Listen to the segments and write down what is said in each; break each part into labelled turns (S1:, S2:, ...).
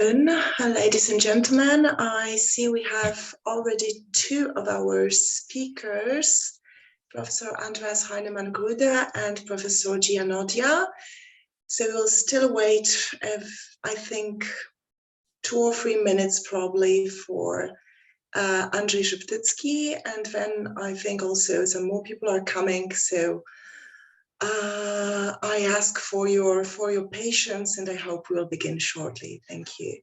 S1: Ladies and gentlemen, I see we have already two of our speakers, Professor Andreas Heinemann-Gruder and Professor Gianodia. So we'll still wait, I think, 2 or 3 minutes probably for Andrzej Szeptycki, and then I think also some more people are coming. So I ask for your patience, and I hope we'll begin shortly. Thank you.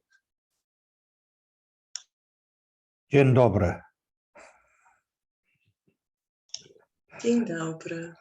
S2: Dzień dobry.
S1: Dzień dobry.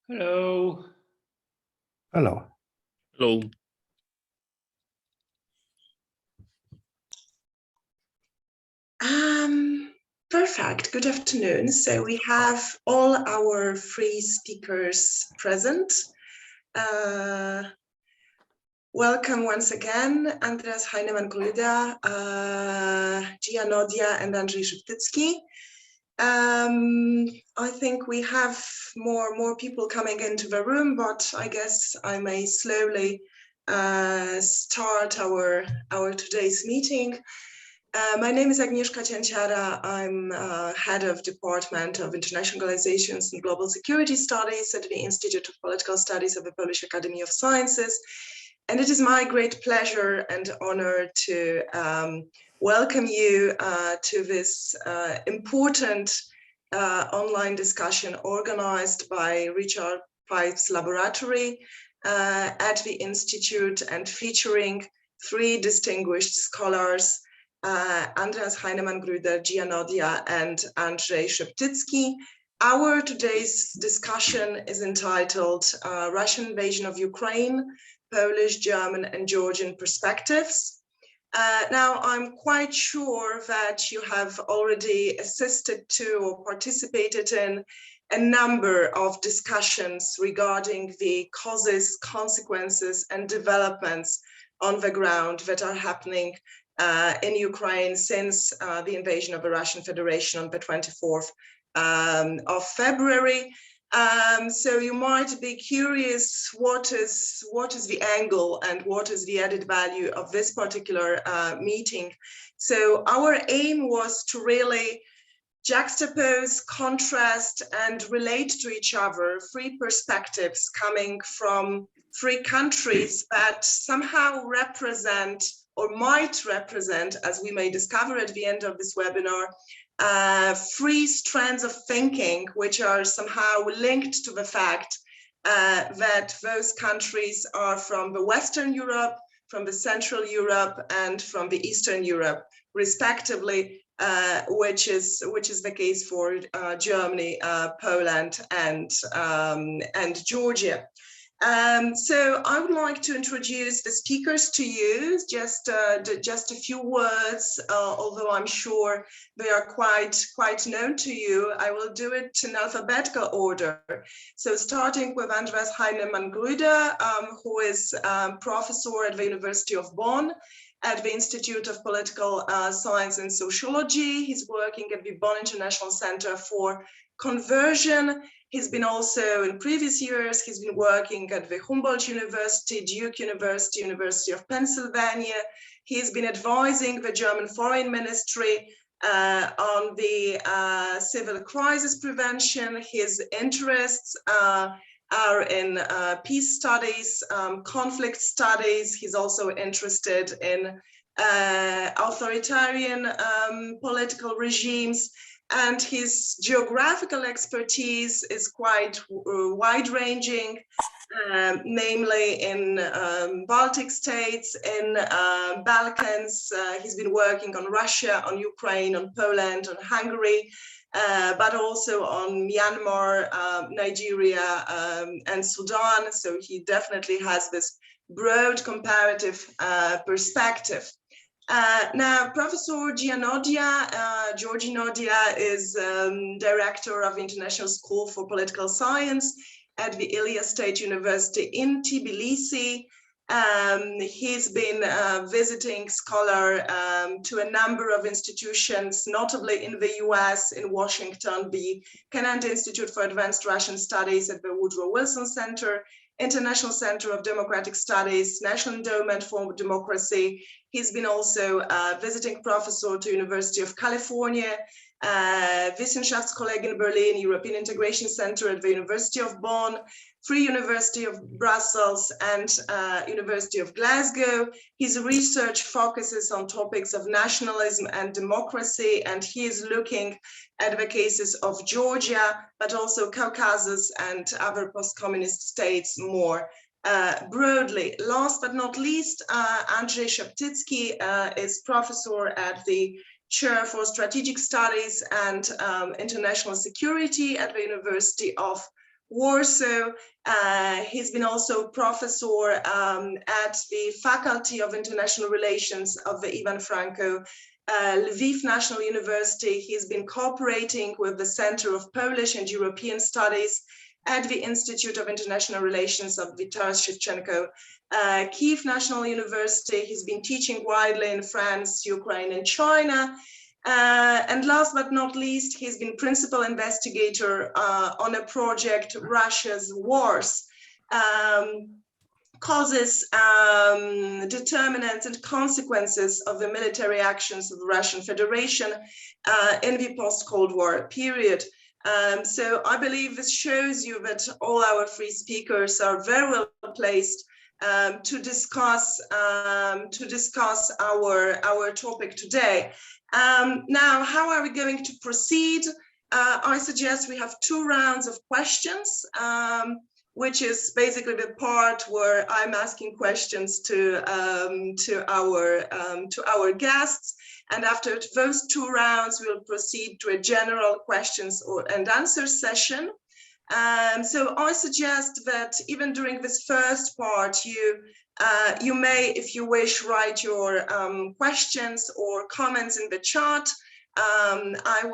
S3: Hello.
S2: Hello.
S3: Hello.
S1: Perfect. Good afternoon. So we have all our 3 speakers present. Welcome once again, Andreas Heinemann-Gruder, Gianodia, and Andrzej Szeptycki. I think we have more people coming into the room, but I guess I may slowly start our today's meeting. My name is Agnieszka Cięciara. I'm head of Department of Internationalizations and Global Security Studies at the Institute of Political Studies of the Polish Academy of Sciences. And it is my great pleasure and honor to welcome you to this important online discussion organized by Richarda Pipesa Laboratory at the Institute and featuring 3 distinguished scholars, Andreas Heinemann-Gruder, Gianodia, and Andrzej Szeptycki. Our today's discussion is entitled Russian Invasion of Ukraine, Polish, German, and Georgian Perspectives. Now, I'm quite sure that you have already assisted to or participated in a number of discussions regarding the causes, consequences, and developments on the ground that are happening in Ukraine since the invasion of the Russian Federation on the 24th of February. So you might be curious, what is the angle and what is the added value of this particular meeting? So our aim was to really juxtapose, contrast, and relate to each other 3 perspectives coming from 3 countries that somehow represent or might represent, as we may discover at the end of this webinar, 3 strands of thinking which are somehow linked to the fact that those countries are from the Western Europe, from the Central Europe, and from the Eastern Europe, respectively, which is the case for Germany, Poland, and Georgia. So I would like to introduce the speakers to you, just a few words, although I'm sure they are quite known to you. I will do it in alphabetical order. So starting with Andreas Heinemann-Gruder, who is professor at the University of Bonn at the Institute of Political Science and Sociology. He's working at the Bonn International Center for Conversion. He's been also, in previous years, he's been working at the Humboldt University, Duke University, University of Pennsylvania. He's been advising the German Foreign Ministry on the civil crisis prevention. His interests are in peace studies, conflict studies. He's also interested in authoritarian political regimes, and his geographical expertise is quite wide-ranging, namely in Baltic states, in Balkans. He's been working on Russia, on Ukraine, on Poland, on Hungary, but also on Myanmar, Nigeria, and Sudan. So he definitely has this broad comparative perspective. Now, Professor Georgian is Director of International School for Political Science at the Ilia State University in Tbilisi. He's been a visiting scholar to a number of institutions, notably in the US, in Washington, the Kennedy Institute for Advanced Russian Studies at the Woodrow Wilson Center, International Center of Democratic Studies, National Endowment for Democracy. He's been also a visiting professor to University of California, Wissenschaftskolleg in Berlin, European Integration Center at the University of Bonn, Free University of Brussels, and University of Glasgow. His research focuses on topics of nationalism and democracy, and he is looking at the cases of Georgia, but also Caucasus and other post-communist states more broadly. Last but not least, Andrzej Szeptycki is professor at the Chair for Strategic Studies and International Security at the University of Warsaw. He's been also professor at the Faculty of International Relations of the Ivan Franko Lviv National University. He's been cooperating with the Center of Polish and European Studies at the Institute of International Relations of Taras Shevchenko Kyiv National University. He's been teaching widely in France, Ukraine, and China. And last but not least, he's been principal investigator on a project, Russia's Wars, Causes, Determinants, and Consequences of the Military Actions of the Russian Federation in the post-Cold War period. So I believe this shows you that all our three speakers are very well placed to discuss our topic today. Now, how are we going to proceed? I suggest we have 2 rounds of questions, which is basically the part where I'm asking questions to our guests. And after those 2 rounds, we'll proceed to a general questions and answer session. So I suggest that even during this first part, you may, if you wish, write your questions or comments in the chat. I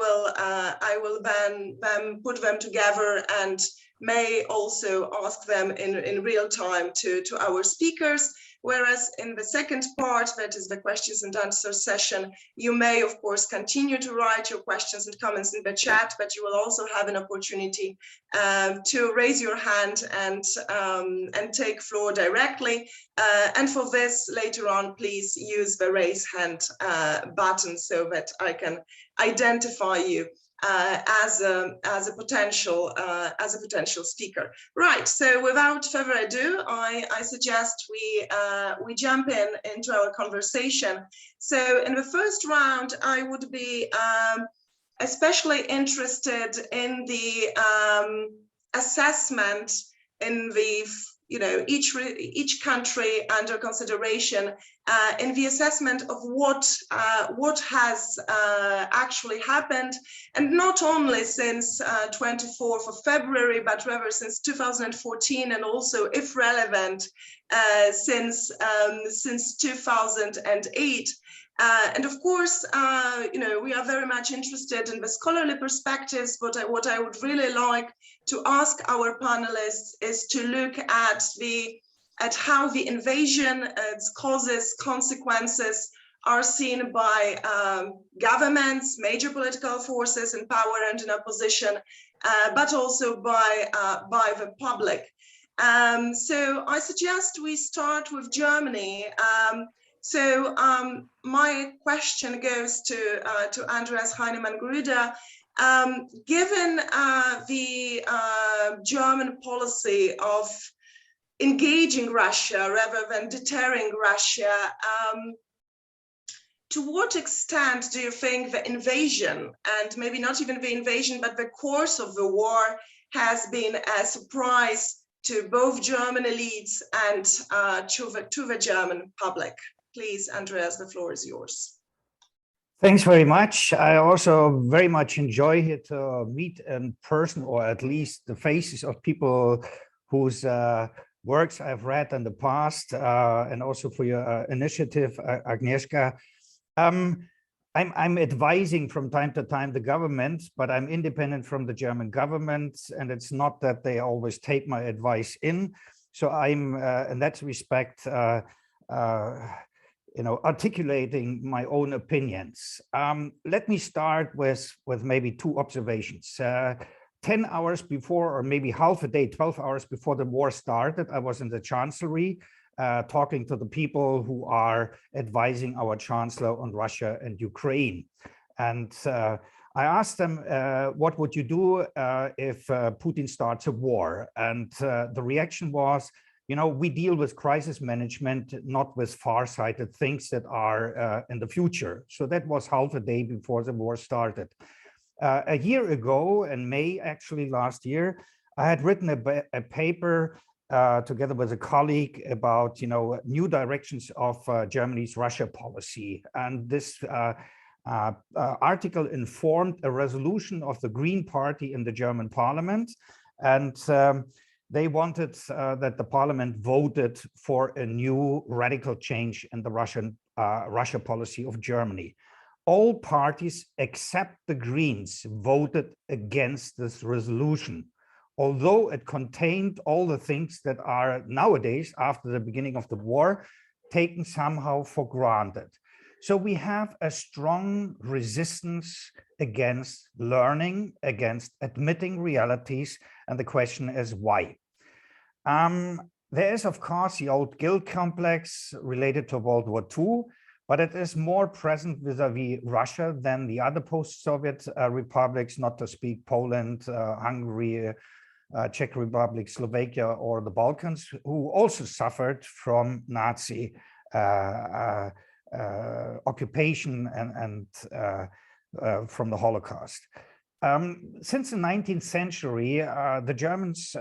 S1: will then put them together and may also ask them in real time to our speakers. Whereas in the second part, that is the questions and answer session, you may, of course, continue to write your questions and comments in the chat, but you will also have an opportunity to raise your hand and take floor directly. And for this, later on, please use the raise hand button so that I can identify you as a potential speaker. Right. So without further ado, I suggest we jump into our conversation. So in the first round, I would be especially interested in the assessment in the each country under consideration in the assessment of what has actually happened, and not only since 24th of February, but rather since 2014, and also, if relevant, since 2008. And of course, we are very much interested in the scholarly perspectives, but what I would really like to ask our panelists is to look at how the invasion, its causes, consequences are seen by governments, major political forces in power and in opposition, but also by the public. So I suggest we start with Germany. So my question goes to Andreas Heinemann-Gruder. Given the German policy of engaging Russia rather than deterring Russia, to what extent do you think the invasion, and maybe not even the invasion, but the course of the war has been a surprise to both German elites and to the German public? Please, Andreas, the floor is yours.
S2: Thanks very much. I also very much enjoy to meet in person, or at least the faces of people whose works I've read in the past, and also for your initiative, Agnieszka. I'm advising from time to time the government, but I'm independent from the German government, and it's not that they always take my advice in. So I'm, in that respect, articulating my own opinions. Let me start with maybe two observations. 10 hours before, or maybe half a day, 12 hours before the war started, I was in the Chancellery talking to the people who are advising our Chancellor on Russia and Ukraine. And I asked them, what would you do if Putin starts a war? And the reaction was, we deal with crisis management, not with far-sighted things that are in the future. So that was half a day before the war started. A year ago, in May, actually last year, I had written a paper together with a colleague about, new directions of Germany's Russia policy. And this article informed a resolution of the Green Party in the German parliament. And they wanted that the parliament voted for a new radical change in the Russia policy of Germany. All parties except the Greens voted against this resolution, although it contained all the things that are nowadays, after the beginning of the war, taken somehow for granted. So we have a strong resistance against learning, against admitting realities, and the question is why? There is, of course, the old guilt complex related to World War II, but it is more present vis-a-vis Russia than the other post-Soviet republics, not to speak Poland, Hungary, Czech Republic, Slovakia, or the Balkans, who also suffered from Nazi occupation and from the Holocaust. Since the 19th century, the Germans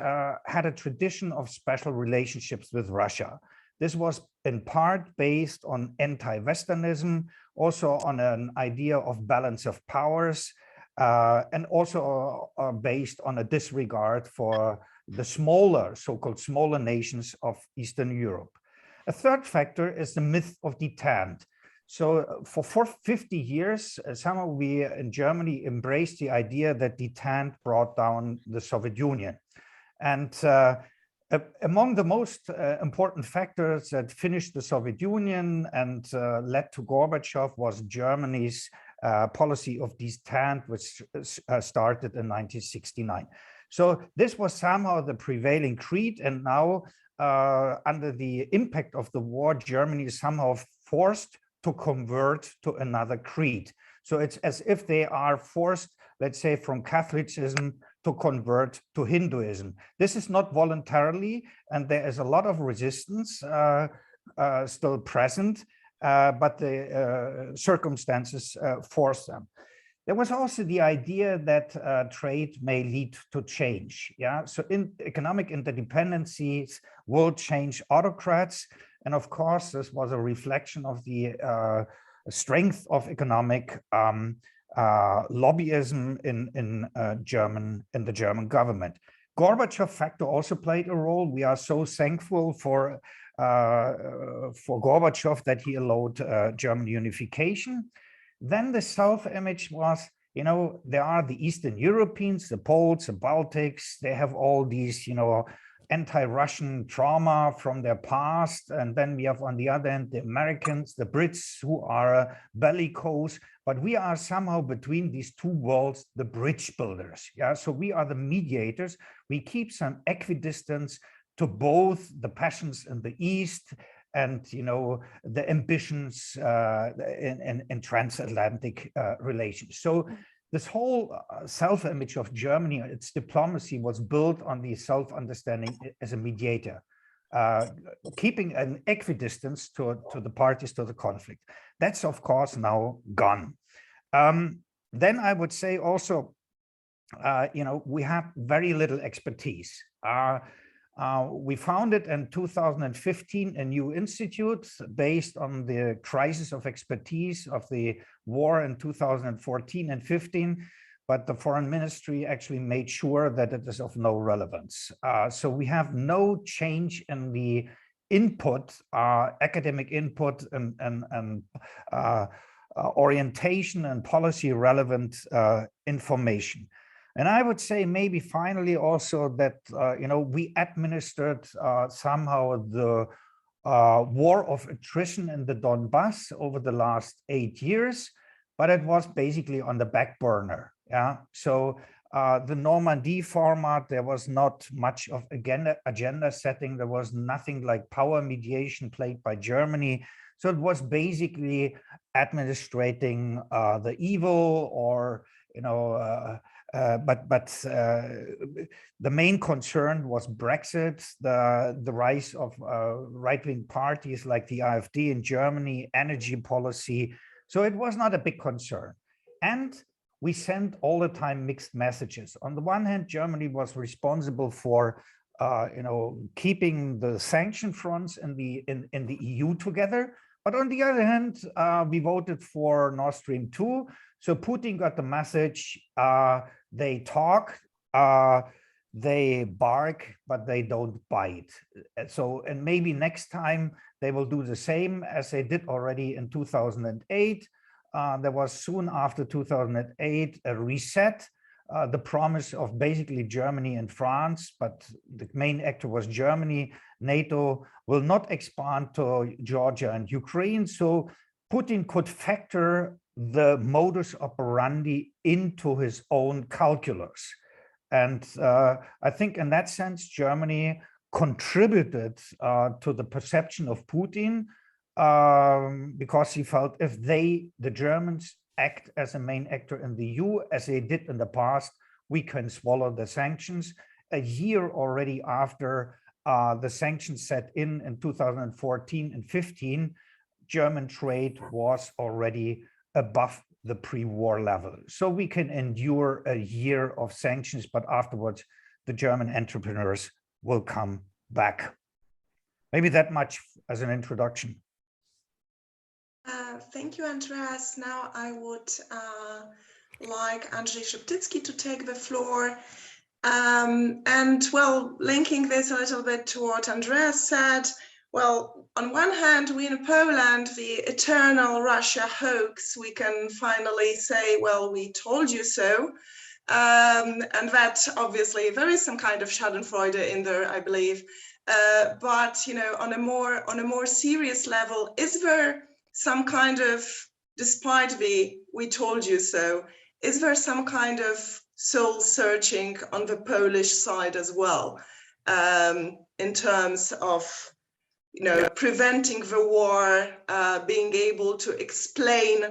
S2: had a tradition of special relationships with Russia. This was in part based on anti-Westernism, also on an idea of balance of powers, and also based on a disregard for the smaller, so-called smaller nations of Eastern Europe. A third factor is the myth of detent. So for 50 years, somehow we in Germany embraced the idea that detent brought down the Soviet Union. And among the most important factors that finished the Soviet Union and led to Gorbachev was Germany's policy of detent, which started in 1969. So this was somehow the prevailing creed, and now under the impact of the war, Germany is somehow forced to convert to another creed. So it's as if they are forced, let's say, from Catholicism to convert to Hinduism. This is not voluntarily, and there is a lot of resistance still present, but the circumstances force them. There was also the idea that trade may lead to change. Yeah, so economic interdependencies will change autocrats. And of course, this was a reflection of the strength of economic lobbyism in the German government. Gorbachev factor also played a role. We are so thankful for Gorbachev that he allowed German unification. Then the self-image was, there are the Eastern Europeans, the Poles, the Baltics, they have all these, anti-Russian trauma from their past. And then we have on the other hand, the Americans, the Brits who are bellicose, but we are somehow between these two worlds, the bridge builders. Yeah, so we are the mediators. We keep some equidistance to both the passions in the East and the ambitions in transatlantic relations. So this whole self-image of Germany, its diplomacy, was built on the self-understanding as a mediator, keeping an equidistance to the parties to the conflict. That's of course now gone. Then I would say also, we have very little expertise. We founded in 2015 a new institute based on the crisis of expertise of the war in 2014 and 15, but the foreign ministry actually made sure that it is of no relevance. So we have no change in the input, academic input and orientation and policy relevant information. And I would say maybe finally also that, we administered somehow the war of attrition in the Donbass over the last 8 years, but it was basically on the back burner. Yeah. So the Normandy format, there was not much of agenda setting. There was nothing like power mediation played by Germany. So it was basically administrating the evil, or, but the main concern was Brexit, the rise of right-wing parties like the AfD in Germany, energy policy. So it was not a big concern. And we sent all the time mixed messages. On the one hand, Germany was responsible for keeping the sanction fronts in the EU together. But on the other hand, we voted for Nord Stream 2. So Putin got the message, they talk, they bark, but they don't bite. So, and maybe next time they will do the same as they did already in 2008. There was soon after 2008 a reset, the promise of basically Germany and France, but the main actor was Germany. NATO will not expand to Georgia and Ukraine. So Putin could factor the modus operandi into his own calculus. And I think in that sense, Germany contributed to the perception of Putin, because he felt if the Germans act as a main actor in the EU, as they did in the past, we can swallow the sanctions. A year already after the sanctions set in 2014 and 15, German trade was already above the pre-war level. So we can endure a year of sanctions, but afterwards the German entrepreneurs will come back. Maybe that much as an introduction.
S1: Thank you, Andreas. Now I would like Andrzej Szeptycki to take the floor. And well, linking this a little bit to what Andreas said, well, on one hand, we in Poland, the eternal Russia hoax, we can finally say, well, we told you so. And that obviously there is some kind of schadenfreude in there, I believe. But on a more serious level, is there some kind of, despite the "we told you so," is there some kind of soul searching on the Polish side as well, in terms of preventing the war, being able to explain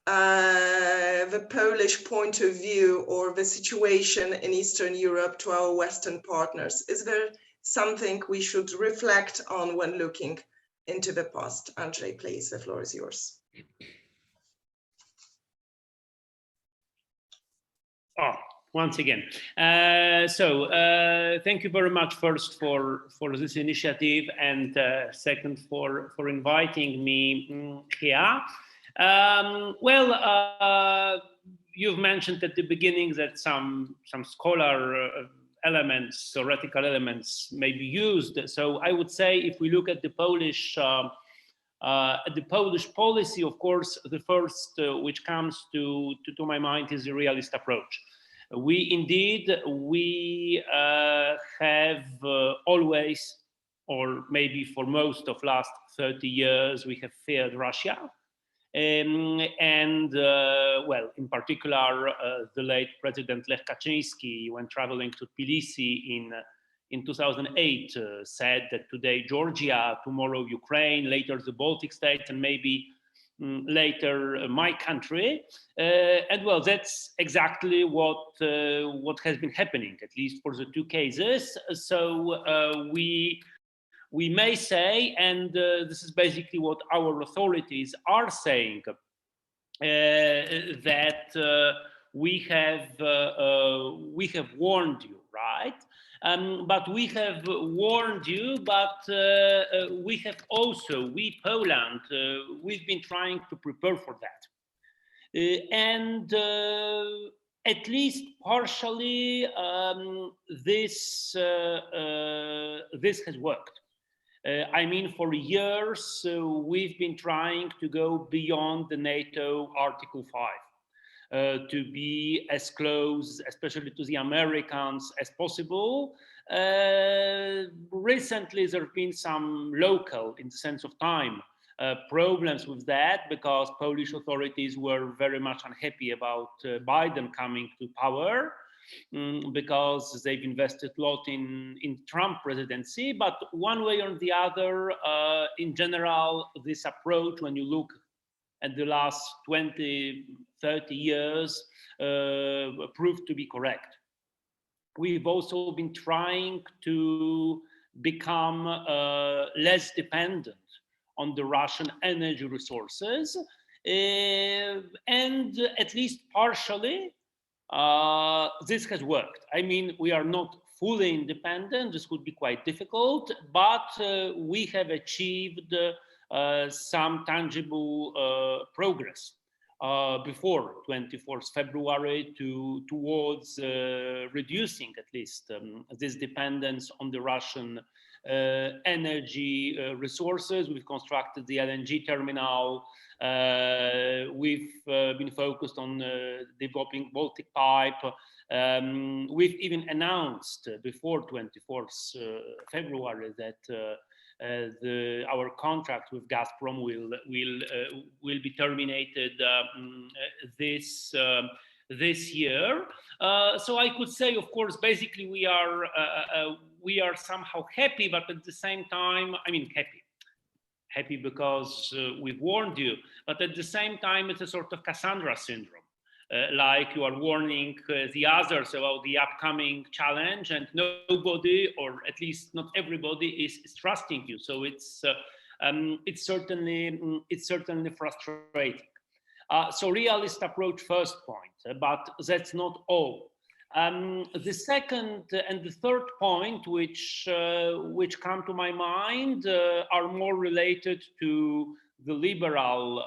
S1: the Polish point of view or the situation in Eastern Europe to our Western partners? Is there something we should reflect on when looking into the past? Andrzej, please, the floor is yours.
S3: Once again. Thank you very much first for this initiative, and second for inviting me here. You've mentioned at the beginning that some scholar elements, theoretical elements may be used. So I would say if we look at the Polish policy, of course, the first which comes to my mind is the realist approach. We have always, or maybe for most of last 30 years, we have feared Russia. In particular, the late President Lech Kaczyński, when traveling to Tbilisi in 2008 said that today Georgia, tomorrow Ukraine, later the Baltic states, and maybe later my country. And well, that's exactly what has been happening, at least for the two cases. So we may say, and this is basically what our authorities are saying, that we have warned you, right? But we have warned you, but we have also, we Poland, we've been trying to prepare for that. And at least partially, this has worked. I mean, for years, we've been trying to go beyond the NATO Article 5, to be as close, especially to the Americans, as possible. Recently, there have been some local, in the sense of time, problems with that, because Polish authorities were very much unhappy about Biden coming to power. Because they've invested a lot in Trump presidency, but one way or the other, in general, this approach, when you look at the last 20, 30 years, proved to be correct. We've also been trying to become less dependent on the Russian energy resources, and at least partially, this has worked. I mean, we are not fully independent. This would be quite difficult, but we have achieved some tangible progress before 24th February towards reducing at least this dependence on the Russian energy resources. We've constructed the LNG terminal. We've been focused on developing Baltic Pipe. We've even announced before 24th February that our contract with Gazprom will be terminated this year. So I could say, of course, basically we are somehow happy, but at the same time, I mean, happy because we've warned you, but at the same time, it's a sort of Cassandra syndrome. Like you are warning the others about the upcoming challenge, and nobody, or at least not everybody, is trusting you. So it's certainly frustrating. So realist approach, first point, but that's not all. The second and the third point, which come to my mind, are more related to the liberal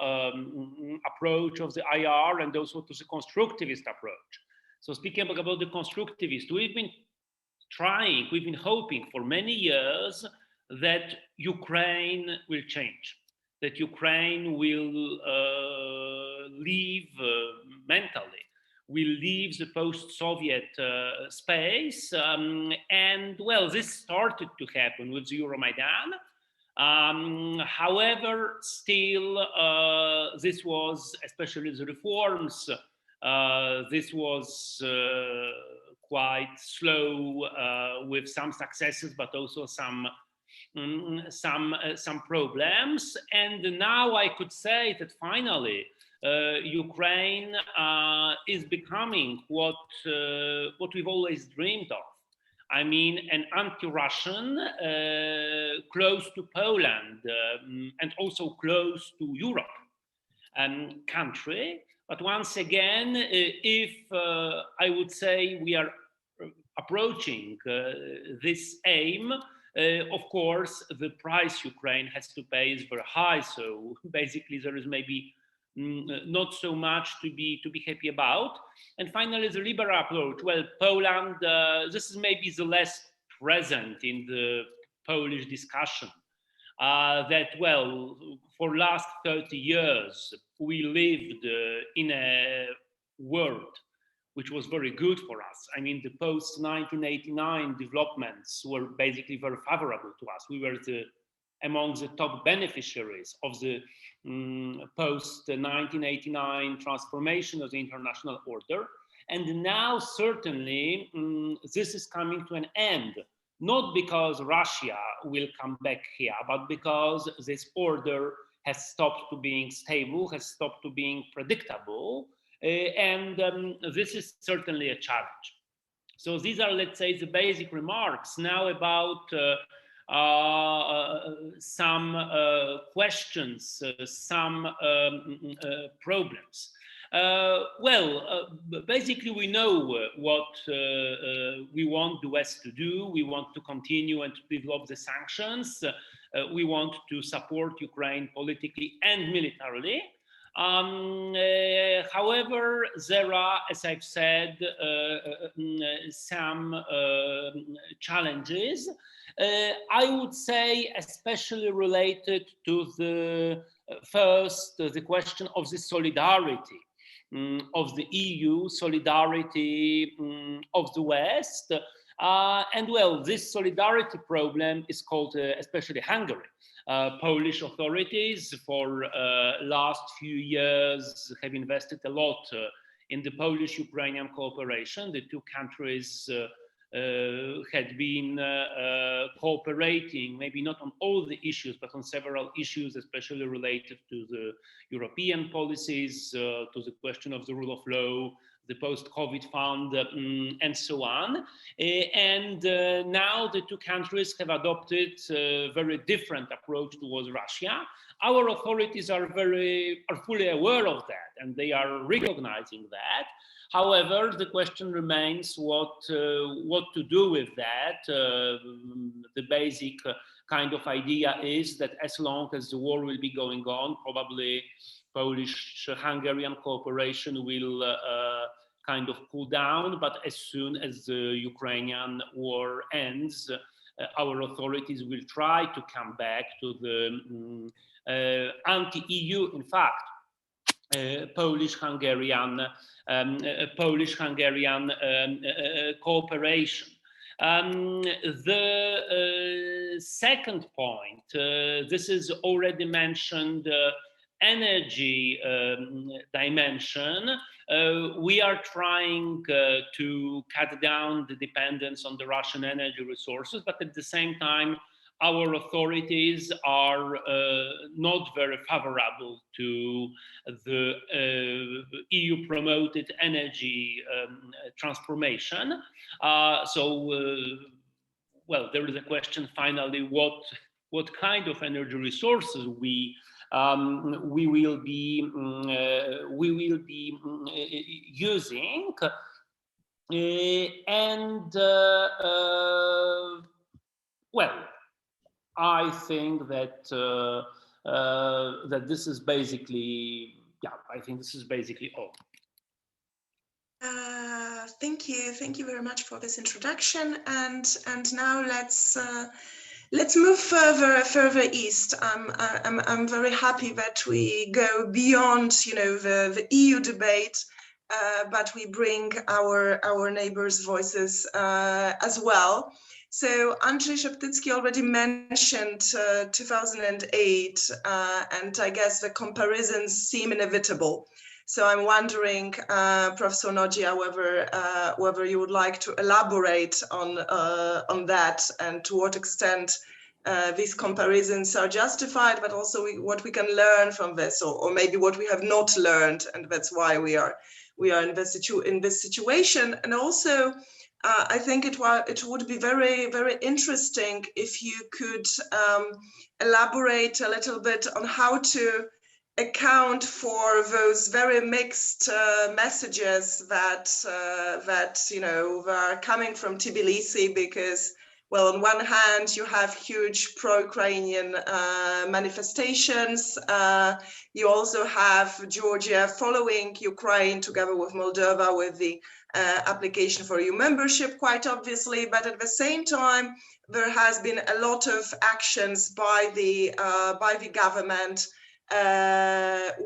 S3: approach of the IR and also to the constructivist approach. So speaking about the constructivist, we've been hoping for many years that Ukraine will change, that Ukraine will leave mentally, will leave the post-Soviet space. And well, this started to happen with the Euromaidan. However, still, this was, especially the reforms, this was quite slow, with some successes, but also some problems. And now I could say that finally, Ukraine is becoming what we've always dreamed of. I mean, an anti-Russian, close to Poland, and also close to Europe country. But once again, if I would say we are approaching this aim, of course, the price Ukraine has to pay is very high. So basically, there is maybe not so much to be happy about. And finally, the liberal approach. Well, Poland, this is maybe the less present in the Polish discussion. That, well, for last 30 years, we lived in a world which was very good for us. I mean, the post-1989 developments were basically very favorable to us. We were among the top beneficiaries of the post-1989 transformation of the international order. And now, certainly, this is coming to an end. not because Russia will come back here, but because this order has stopped to being stable, has stopped to being predictable, and this is certainly a challenge. So these are, let's say, the basic remarks. Now about some questions, some problems. Basically, we know what we want the West to do. We want to continue and to develop the sanctions. We want to support Ukraine politically and militarily. However, there are, as I've said, some challenges. I would say especially related to the first, the question of the solidarity of the EU, solidarity of the West. And well, this solidarity problem is called especially Hungary. Polish authorities for last few years have invested a lot in the Polish-Ukrainian cooperation. The two countries had been cooperating, maybe not on all the issues, but on several issues, especially related to the European policies, to the question of the rule of law, the post-COVID fund, and so on. And now the two countries have adopted a very different approach towards Russia. Our authorities are fully aware of that, and they are recognizing that. However, the question remains what to do with that. The basic kind of idea is that as long as the war will be going on, probably Polish-Hungarian cooperation will kind of cool down, but as soon as the Ukrainian war ends, our authorities will try to come back to the anti-EU, in fact, Polish-Hungarian cooperation. The second point, this is already mentioned, energy dimension. We are trying to cut down the dependence on the Russian energy resources, but at the same time, our authorities are not very favorable to the EU-promoted energy transformation. Well, there is a question finally, what kind of energy resources we will be using, and well, I think that that this is basically, I think this is basically all.
S1: Thank you very much for this introduction, and now let's move further east. I'm very happy that we go beyond, the EU debate, but we bring our neighbors' voices as well. So Andrzej Szeptycki already mentioned 2008, and I guess the comparisons seem inevitable. So I'm wondering, Professor Nodzia, whether you would like to elaborate on that, and to what extent these comparisons are justified, but also what we can learn from this, or maybe what we have not learned, and that's why we are in this situation. And also, I think it would be very, very interesting if you could elaborate a little bit on how to account for those very mixed messages that are coming from Tbilisi, because, well, on one hand, you have huge pro-Ukrainian manifestations. You also have Georgia following Ukraine together with Moldova with the application for EU membership, quite obviously. But at the same time, there has been a lot of actions by the government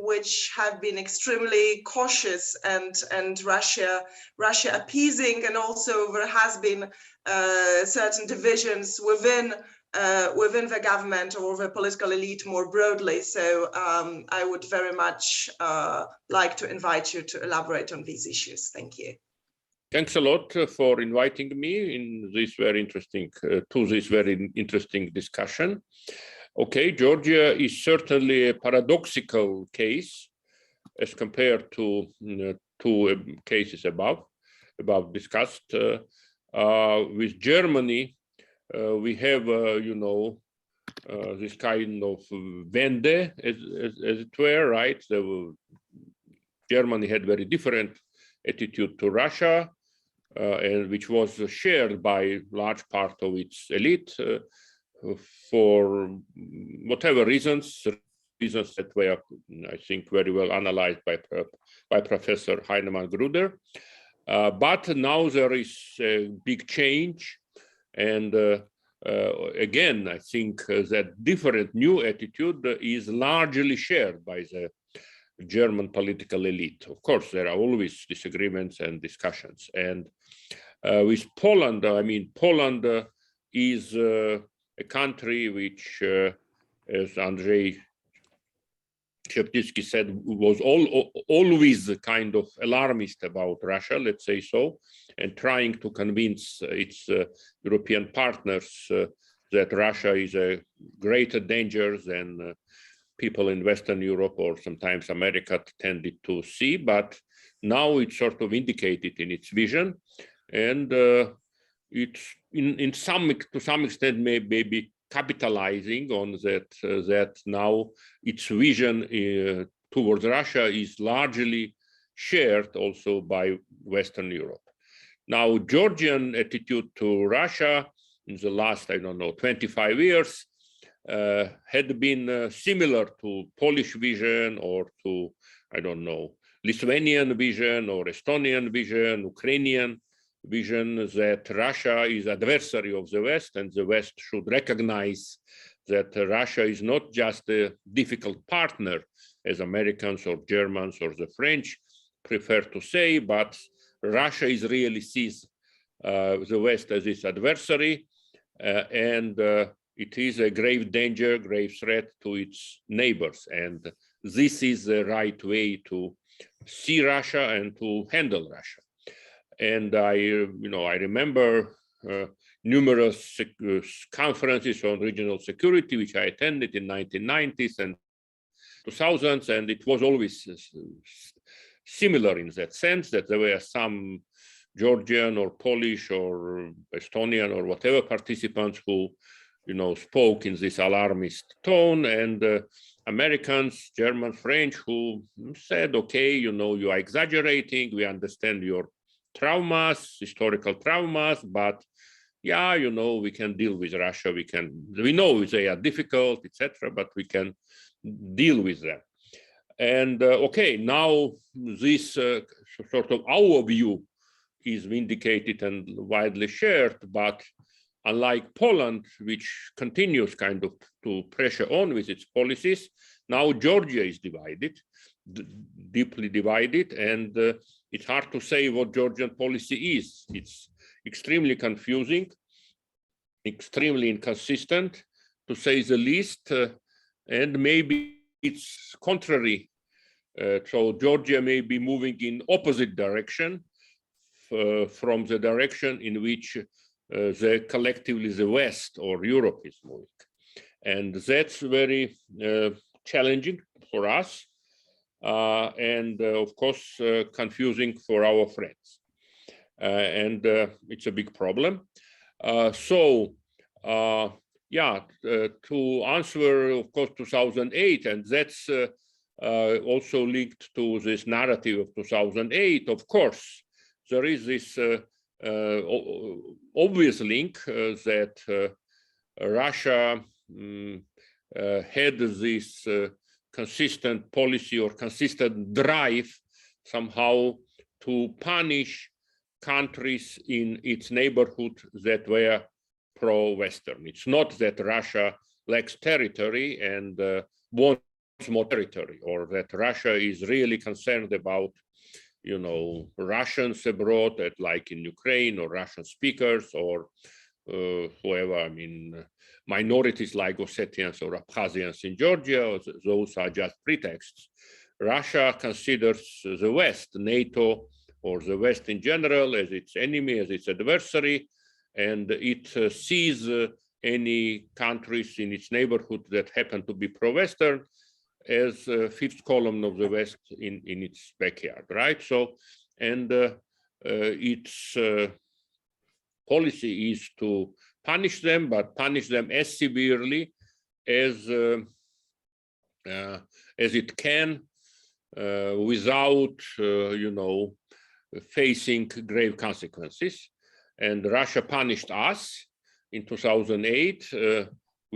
S1: which have been extremely cautious and Russia appeasing, and also there has been certain divisions within the government or the political elite more broadly. So I would very much like to invite you to elaborate on these issues. Thank you.
S4: Thanks a lot for inviting me in this very interesting to this very interesting discussion. Okay, Georgia is certainly a paradoxical case as compared to two cases above discussed. With Germany, we have this kind of Wende, as it were, right? Germany had very different attitude to Russia, and which was shared by large part of its elite for whatever reasons that were, I think, very well analyzed by Professor Heinemann Gruder. But now there is a big change, and again, I think that different new attitude is largely shared by the German political elite. Of course, there are always disagreements and discussions. And with Poland, I mean, Poland is a country which, as Andrzej Szeptycki said, was always kind of alarmist about Russia, let's say so, and trying to convince its European partners that Russia is a greater danger than people in Western Europe or sometimes America tended to see. But now it's sort of indicated in its vision, and it's to some extent maybe capitalizing on that now its vision towards Russia is largely shared also by Western Europe. Now, Georgian attitude to Russia in the last, I don't know, 25 years had been similar to Polish vision or to, I don't know, Lithuanian vision or Estonian vision, Ukrainian vision, that Russia is adversary of the West, and the West should recognize that Russia is not just a difficult partner, as Americans or Germans or the French prefer to say, but Russia is really sees the West as its adversary, and it is a grave danger, grave threat to its neighbors. And this is the right way to see Russia and to handle Russia. And I remember numerous conferences on regional security, which I attended in 1990s and 2000s, and it was always similar in that sense, that there were some Georgian or Polish or Estonian or whatever participants who, spoke in this alarmist tone, and Americans, Germans, French, who said, okay, you are exaggerating, we understand your traumas, historical traumas, but yeah, we can deal with Russia, we know they are difficult, etc., but we can deal with them. And okay, now this sort of our view is vindicated and widely shared, but unlike Poland, which continues kind of to pressure on with its policies, now Georgia is divided, deeply divided, and it's hard to say what Georgian policy is. It's extremely confusing, extremely inconsistent, to say the least, and maybe it's contrary. So Georgia may be moving in opposite direction from the direction in which collectively the West or Europe is moving. And that's very challenging for us, and of course confusing for our friends. And it's a big problem. Yeah, to answer, of course, 2008, and that's also linked to this narrative of 2008, of course, there is this obvious link that Russia had this consistent policy or consistent drive somehow to punish countries in its neighborhood that were pro-Western. It's not that Russia lacks territory and wants more territory, or that Russia is really concerned about Russians abroad, like in Ukraine, or Russian speakers, or whoever, I mean, minorities like Ossetians or Abkhazians in Georgia. Those are just pretexts. Russia considers the West, NATO, or the West in general as its enemy, as its adversary, and it sees any countries in its neighborhood that happen to be pro-Western as fifth column of the West in its backyard, right? So, and its policy is to punish them, but punish them as severely as it can, without, you know, facing grave consequences. And Russia punished us in 2008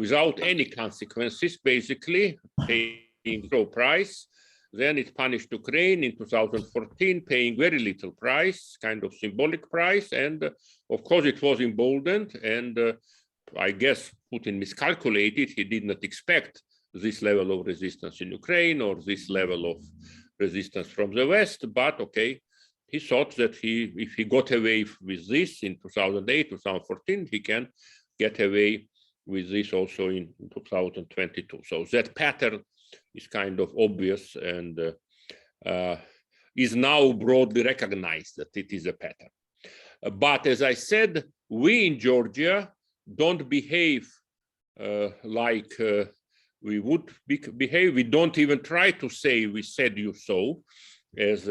S4: without any consequences, basically paying no price. Then it punished Ukraine in 2014, paying very little price, kind of symbolic price. And of course, it was emboldened. And I guess Putin miscalculated. He did not expect this level of resistance in Ukraine or this level of resistance from the West. But okay, he thought that if he got away with this in 2008, 2014, he can get away with this also in 2022. So that pattern is kind of obvious and is now broadly recognized that it is a pattern. But as I said, we in Georgia don't behave like we would behave. We don't even try to say we said you so, as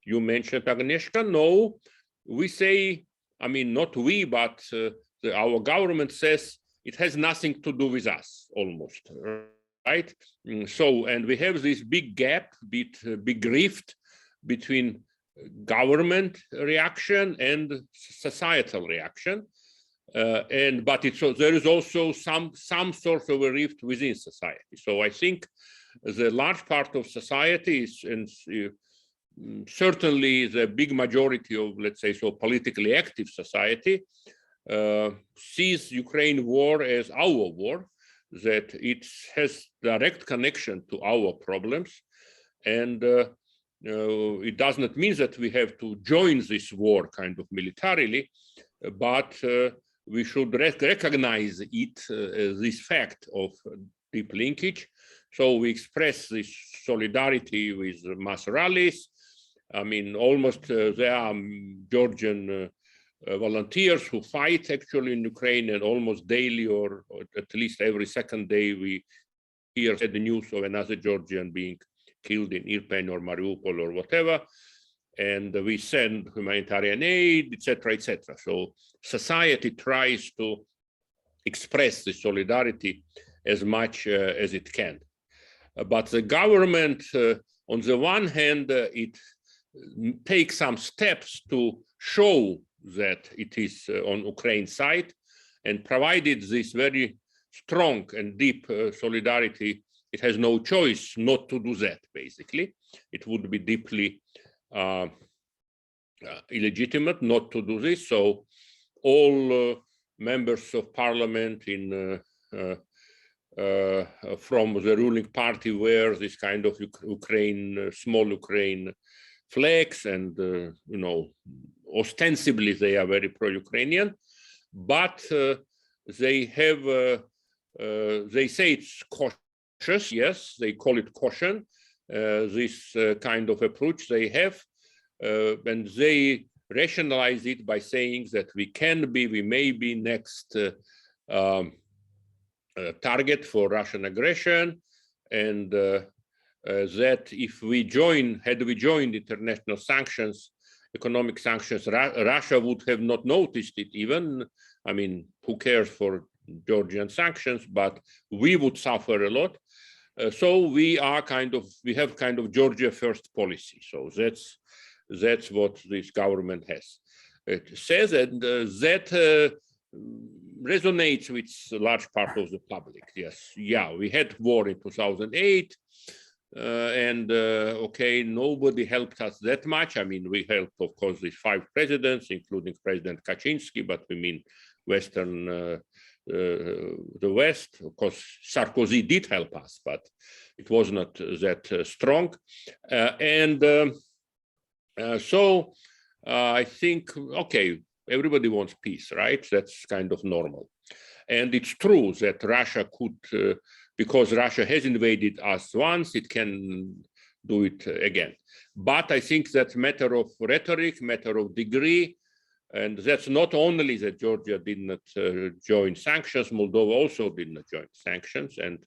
S4: you mentioned, Agnieszka. No, we say, I mean, not we, but our government says it has nothing to do with us, almost, right? So, and we have this big gap, big rift between government reaction and societal reaction. But there is also some sort of a rift within society. So I think the large part of society is, and certainly the big majority of, let's say, so politically active society, sees Ukraine war as our war, that it has direct connection to our problems. And it does not mean that we have to join this war kind of militarily, but we should recognize it, this fact of deep linkage. So we express this solidarity with mass rallies. I mean, almost there are Georgian volunteers who fight actually in Ukraine, and almost daily or at least every second day we hear the news of another Georgian being killed in Irpin or Mariupol or whatever. And we send humanitarian aid, etc., etc. So society tries to express the solidarity as much as it can. But the government, on the one hand, it takes some steps to show that it is on Ukraine's side, and provided this very strong and deep solidarity, it has no choice not to do that, basically. It would be deeply illegitimate not to do this. So all members of parliament in from the ruling party wear this kind of Ukraine, small Ukraine flags, and you know, ostensibly they are very pro-Ukrainian, but they have they say it's cautious. Yes, they call it caution. This kind of approach they have, and they rationalize it by saying that we may be next target for Russian aggression, and that if we had we joined international sanctions, economic sanctions, Russia would have not noticed it even. I mean, who cares for Georgian sanctions, but we would suffer a lot. So we have kind of Georgia first policy. So that's what this government has. It says that that resonates with a large part of the public. Yes, yeah, we had war in 2008, and okay, nobody helped us that much. I mean, we helped, of course, these 5 presidents, including President Kaczynski, but we mean Western. The West, of course, Sarkozy did help us, but it was not that strong. So I think, okay, everybody wants peace, right? That's kind of normal. And it's true that Russia could, because Russia has invaded us once, it can do it again. But I think that's matter of rhetoric, matter of degree, and that's not only that Georgia did not join sanctions, Moldova also did not join sanctions. And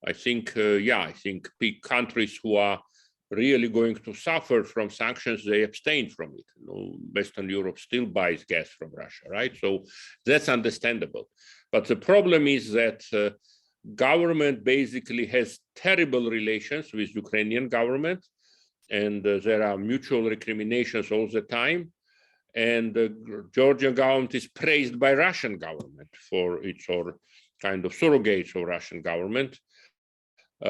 S4: I think, I think big countries who are really going to suffer from sanctions, they abstain from it. You know, Western Europe still buys gas from Russia, right? So that's understandable. But the problem is that government basically has terrible relations with Ukrainian government, and there are mutual recriminations all the time. And the Georgian government is praised by Russian government for its or kind of surrogates of Russian government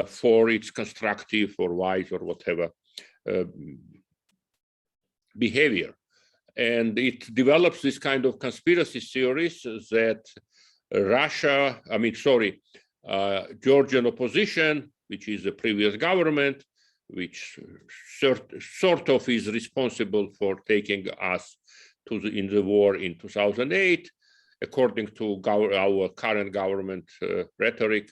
S4: for its constructive or wise or whatever behavior. And it develops this kind of conspiracy theories that Georgian opposition, which is the previous government, which sort of is responsible for taking us in the war in 2008, according to our current government rhetoric,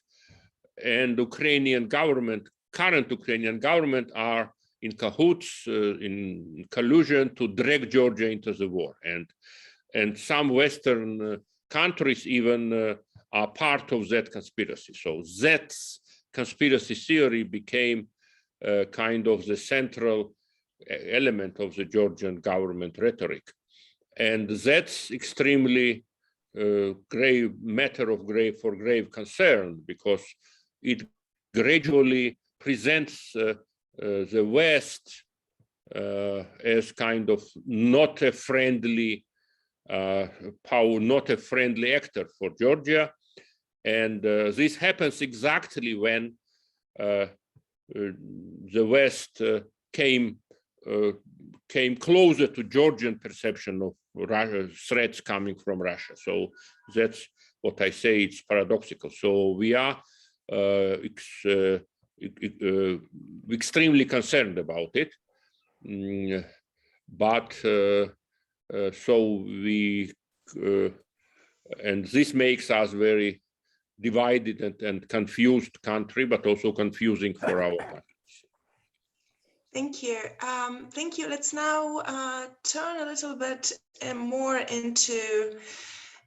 S4: and current Ukrainian government are in cahoots, in collusion to drag Georgia into the war. And some Western countries even are part of that conspiracy. So that conspiracy theory became kind of the central element of the Georgian government rhetoric. And that's extremely grave matter of grave concern, because it gradually presents the West as kind of not a friendly not a friendly actor for Georgia. And this happens exactly when the West came closer to Georgian perception of threats coming from Russia. So that's what I say, it's paradoxical. So we are extremely concerned about it. And this makes us very divided and confused country, but also confusing for our countries.
S1: Thank you. Thank you. Let's now turn a little bit more into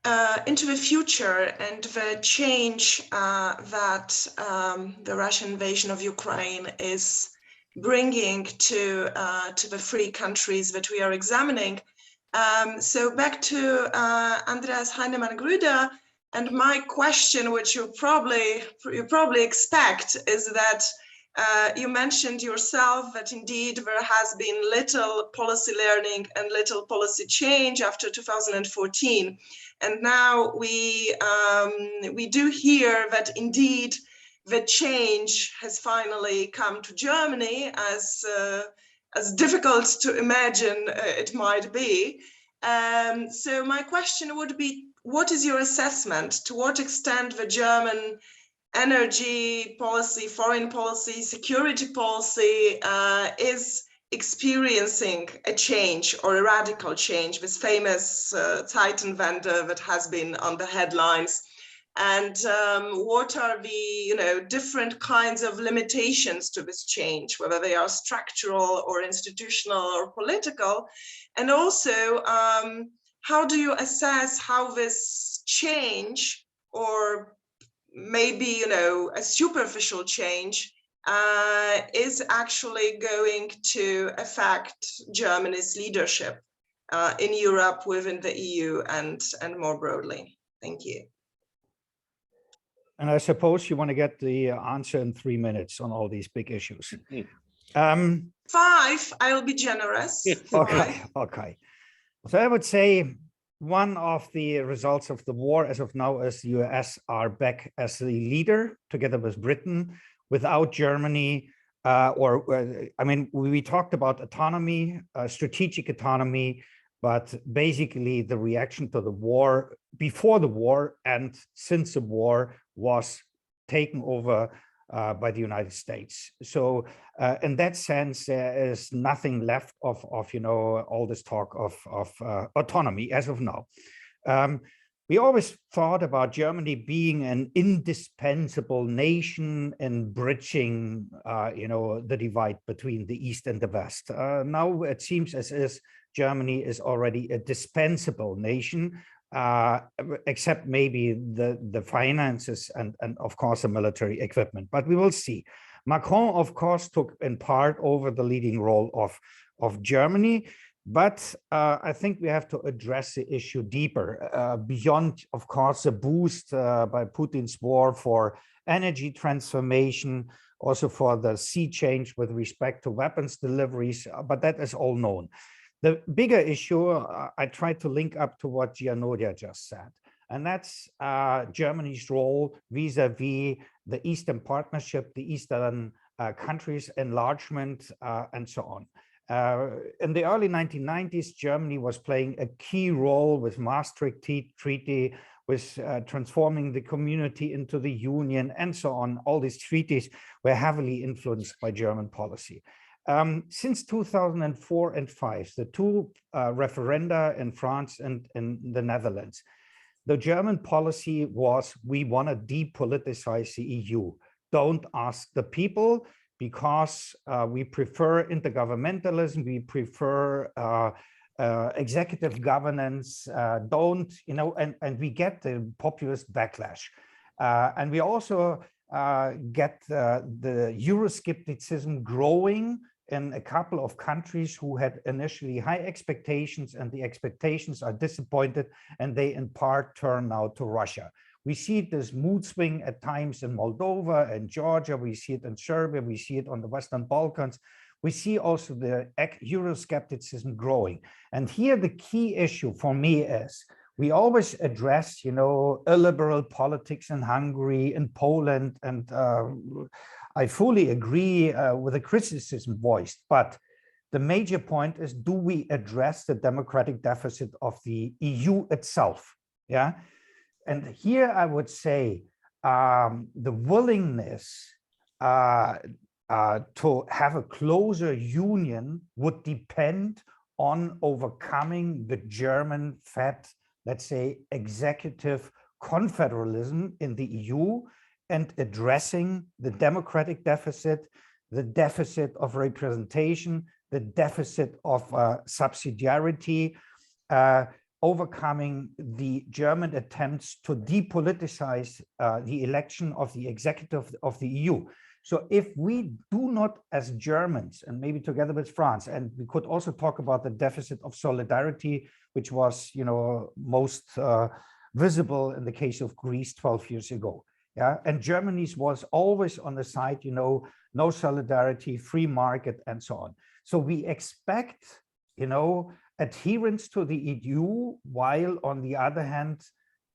S1: the future and the change that the Russian invasion of Ukraine is bringing to the three countries that we are examining. So back to Andreas Heinemann-Grüder, and my question, which you probably expect, is that you mentioned yourself that indeed there has been little policy learning and little policy change after 2014, and now we do hear that indeed the change has finally come to Germany, as difficult to imagine it might be. So my question would be, what is your assessment? To what extent the German energy policy, foreign policy, security policy is experiencing a change or a radical change, this famous Zeitenwende that has been on the headlines? And what are the different kinds of limitations to this change, whether they are structural or institutional or political? And also, how do you assess how this change, or maybe a superficial change, is actually going to affect Germany's leadership in Europe, within the EU, and more broadly? Thank you.
S2: And I suppose you want to get the answer in 3 minutes on all these big issues.
S1: 5, I'll be generous.
S2: Okay. So I would say one of the results of the war as of now is the US are back as the leader together with Britain. Without Germany, we talked about autonomy, strategic autonomy, but basically the reaction to the war, before the war and since the war, was taken over by the United States. So in that sense, there is nothing left of all this talk of autonomy as of now. we always thought about Germany being an indispensable nation in bridging, the divide between the East and the West. Now it seems as if Germany is already a dispensable nation, except maybe the finances and of course the military equipment. But we will see. Macron, of course, took in part over the leading role of Germany. But I think we have to address the issue deeper, beyond, of course, the boost by Putin's war for energy transformation, also for the sea change with respect to weapons deliveries, but that is all known. The bigger issue, I tried to link up to what Giannodia just said, and that's Germany's role vis-a-vis the Eastern Partnership, the Eastern countries, enlargement, and so on. In the early 1990s, Germany was playing a key role with Maastricht Treaty, with transforming the community into the union, and so on. All these treaties were heavily influenced by German policy. Since 2004 and 5, the two referenda in France and in the Netherlands, the German policy was, we want to depoliticize the EU. Don't ask the people, because we prefer intergovernmentalism, we prefer executive governance, and we get the populist backlash. And we also get the Euroscepticism growing in a couple of countries who had initially high expectations, and the expectations are disappointed, and they in part turn now to Russia. We see this mood swing at times in Moldova and Georgia. We see it in Serbia. We see it on the Western Balkans. We see also the Euroscepticism growing. And here the key issue for me is, we always address, illiberal politics in Hungary, in Poland, and I fully agree with the criticism voiced. But the major point is, do we address the democratic deficit of the EU itself? Yeah. And here I would say the willingness to have a closer union would depend on overcoming the German let's say, executive confederalism in the EU, and addressing the democratic deficit, the deficit of representation, the deficit of subsidiarity, overcoming the German attempts to depoliticize the election of the executive of the EU. So if we do not, as Germans, and maybe together with France, and we could also talk about the deficit of solidarity, which was, most visible in the case of Greece 12 years ago. Yeah, and Germany's was always on the side, no solidarity, free market, and so on. So we expect, adherence to the EU, while on the other hand,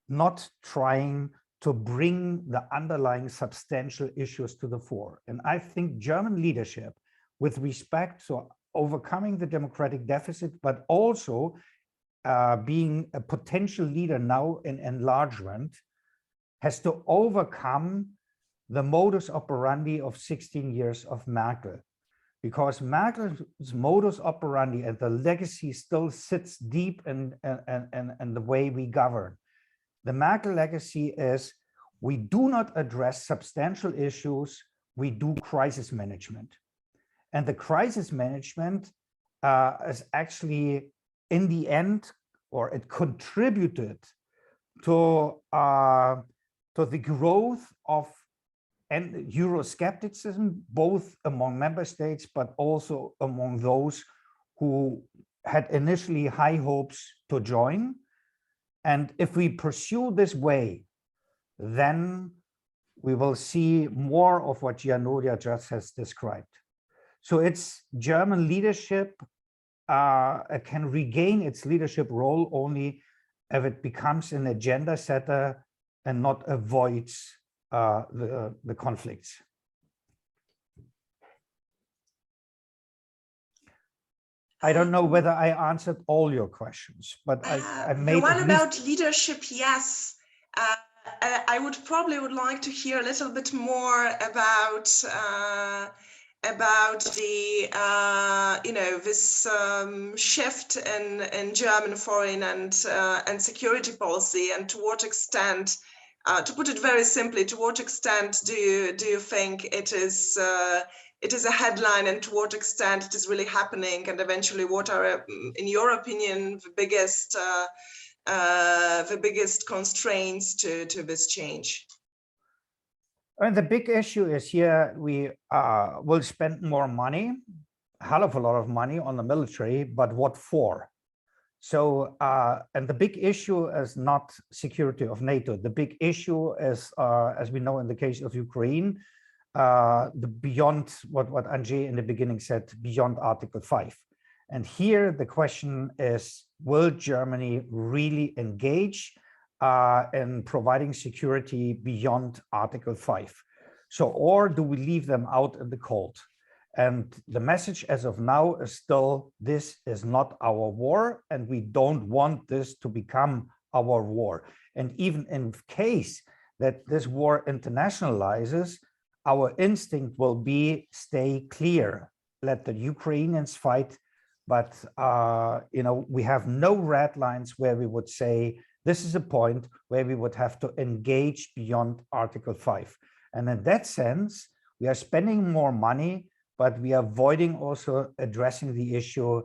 S2: not trying to bring the underlying substantial issues to the fore. And I think German leadership, with respect to overcoming the democratic deficit, but also being a potential leader now in enlargement, has to overcome the modus operandi of 16 years of Merkel. Because Merkel's modus operandi and the legacy still sits deep in the way we govern. The Merkel legacy is, we do not address substantial issues, we do crisis management. And the crisis management is actually, in the end, or it contributed to the growth of Euroscepticism, both among member states, but also among those who had initially high hopes to join. And if we pursue this way, then we will see more of what Giannodia just has described. So it's German leadership can regain its leadership role only if it becomes an agenda setter and not avoids the conflicts. I don't know whether I answered all your questions, but I made
S1: the one about leadership, yes. I would like to hear a little bit more about about the this shift in German foreign and security policy, and to what extent, to put it very simply, to what extent do you think it is a headline, and to what extent it is really happening, and eventually what are, in your opinion, the biggest constraints to this change?
S2: And the big issue is here we will spend more money, a hell of a lot of money on the military, but what for? So, and the big issue is not security of NATO. The big issue is, as we know in the case of Ukraine, the beyond what Andrzej in the beginning said, beyond Article 5. And here the question is, will Germany really engage in providing security beyond Article 5? So, or do we leave them out in the cold? And the message as of now is still, this is not our war, and we don't want this to become our war. And even in case that this war internationalizes, our instinct will be stay clear, let the Ukrainians fight. But we have no red lines where we would say, this is a point where we would have to engage beyond Article 5. And in that sense, we are spending more money, but we are avoiding also addressing the issue,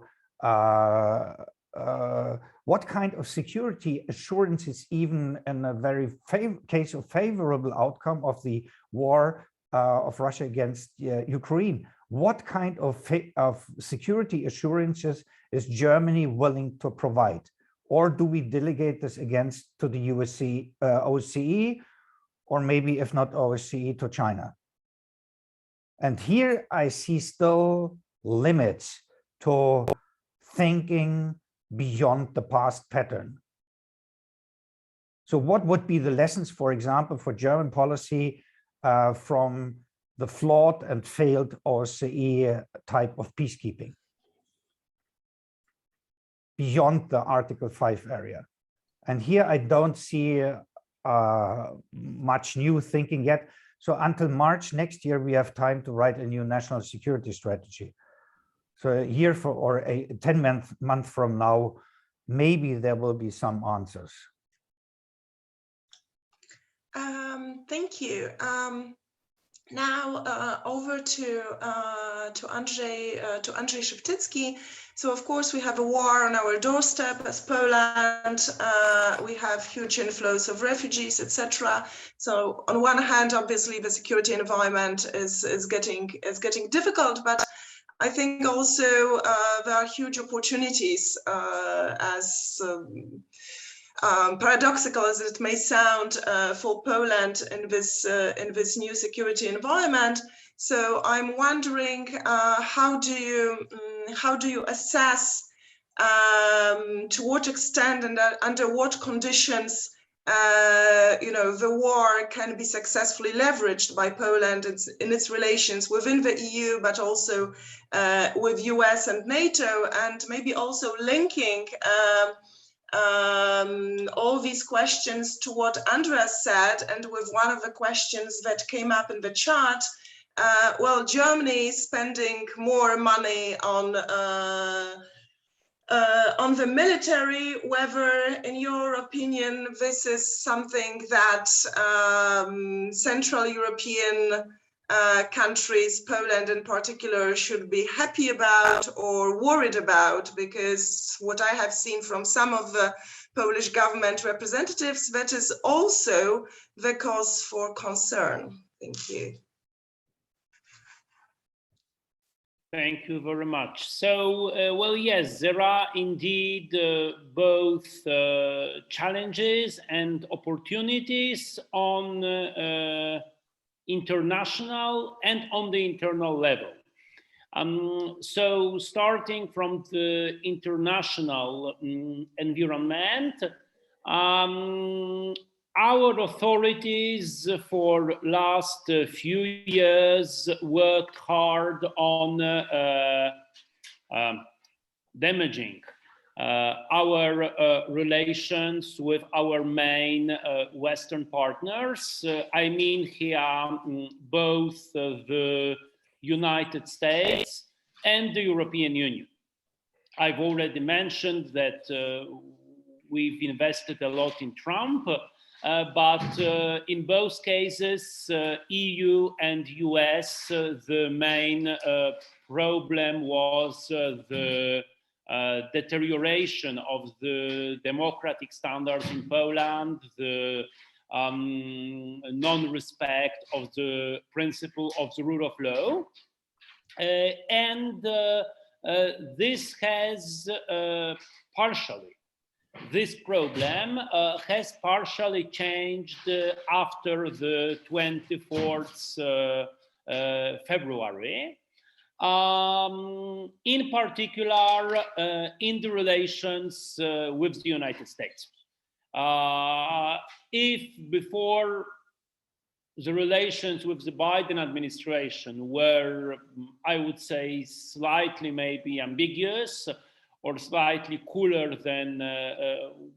S2: what kind of security assurances, even in a very case of favorable outcome of the war of Russia against Ukraine, what kind of security assurances is Germany willing to provide? Or do we delegate this to the OSCE, or maybe if not OSCE, to China? And here I see still limits to thinking beyond the past pattern. So what would be the lessons, for example, for German policy from the flawed and failed OSCE type of peacekeeping beyond the Article 5 area? And here I don't see much new thinking yet. So until March next year, we have time to write a new national security strategy. So a year or a 10-month from now, maybe there will be some answers.
S1: Thank you. Now over to Andrzej Szeptycki. So of course we have a war on our doorstep as Poland. We have huge inflows of refugees, etc. So on one hand, obviously the security environment is getting difficult, but I think also there are huge opportunities, as paradoxical as it may sound, for Poland in this new security environment. So I'm wondering, how do you assess to what extent and under what conditions the war can be successfully leveraged by Poland in its relations within the EU, but also with US and NATO, and maybe also linking all these questions to what Andreas said, and with one of the questions that came up in the chat. Well, Germany is spending more money on the military, whether, in your opinion, this is something that Central European countries, Poland in particular, should be happy about or worried about, because what I have seen from some of the Polish government representatives, that is also the cause for concern. Thank you.
S3: Thank you very much. So, well, yes, there are indeed both challenges and opportunities on international and on the internal level. So starting from the international environment, our authorities for last few years worked hard on damaging our relations with our main Western partners. I mean here both the United States, and the European Union. I've already mentioned that we've invested a lot in Trump, but in both cases, EU and US, the main problem was the deterioration of the democratic standards in Poland, the non-respect of the principle of the rule of law. And this has this problem has partially changed after the 24th February. In particular, in the relations with the United States. If before the relations with the Biden administration were, I would say, slightly maybe ambiguous or slightly cooler than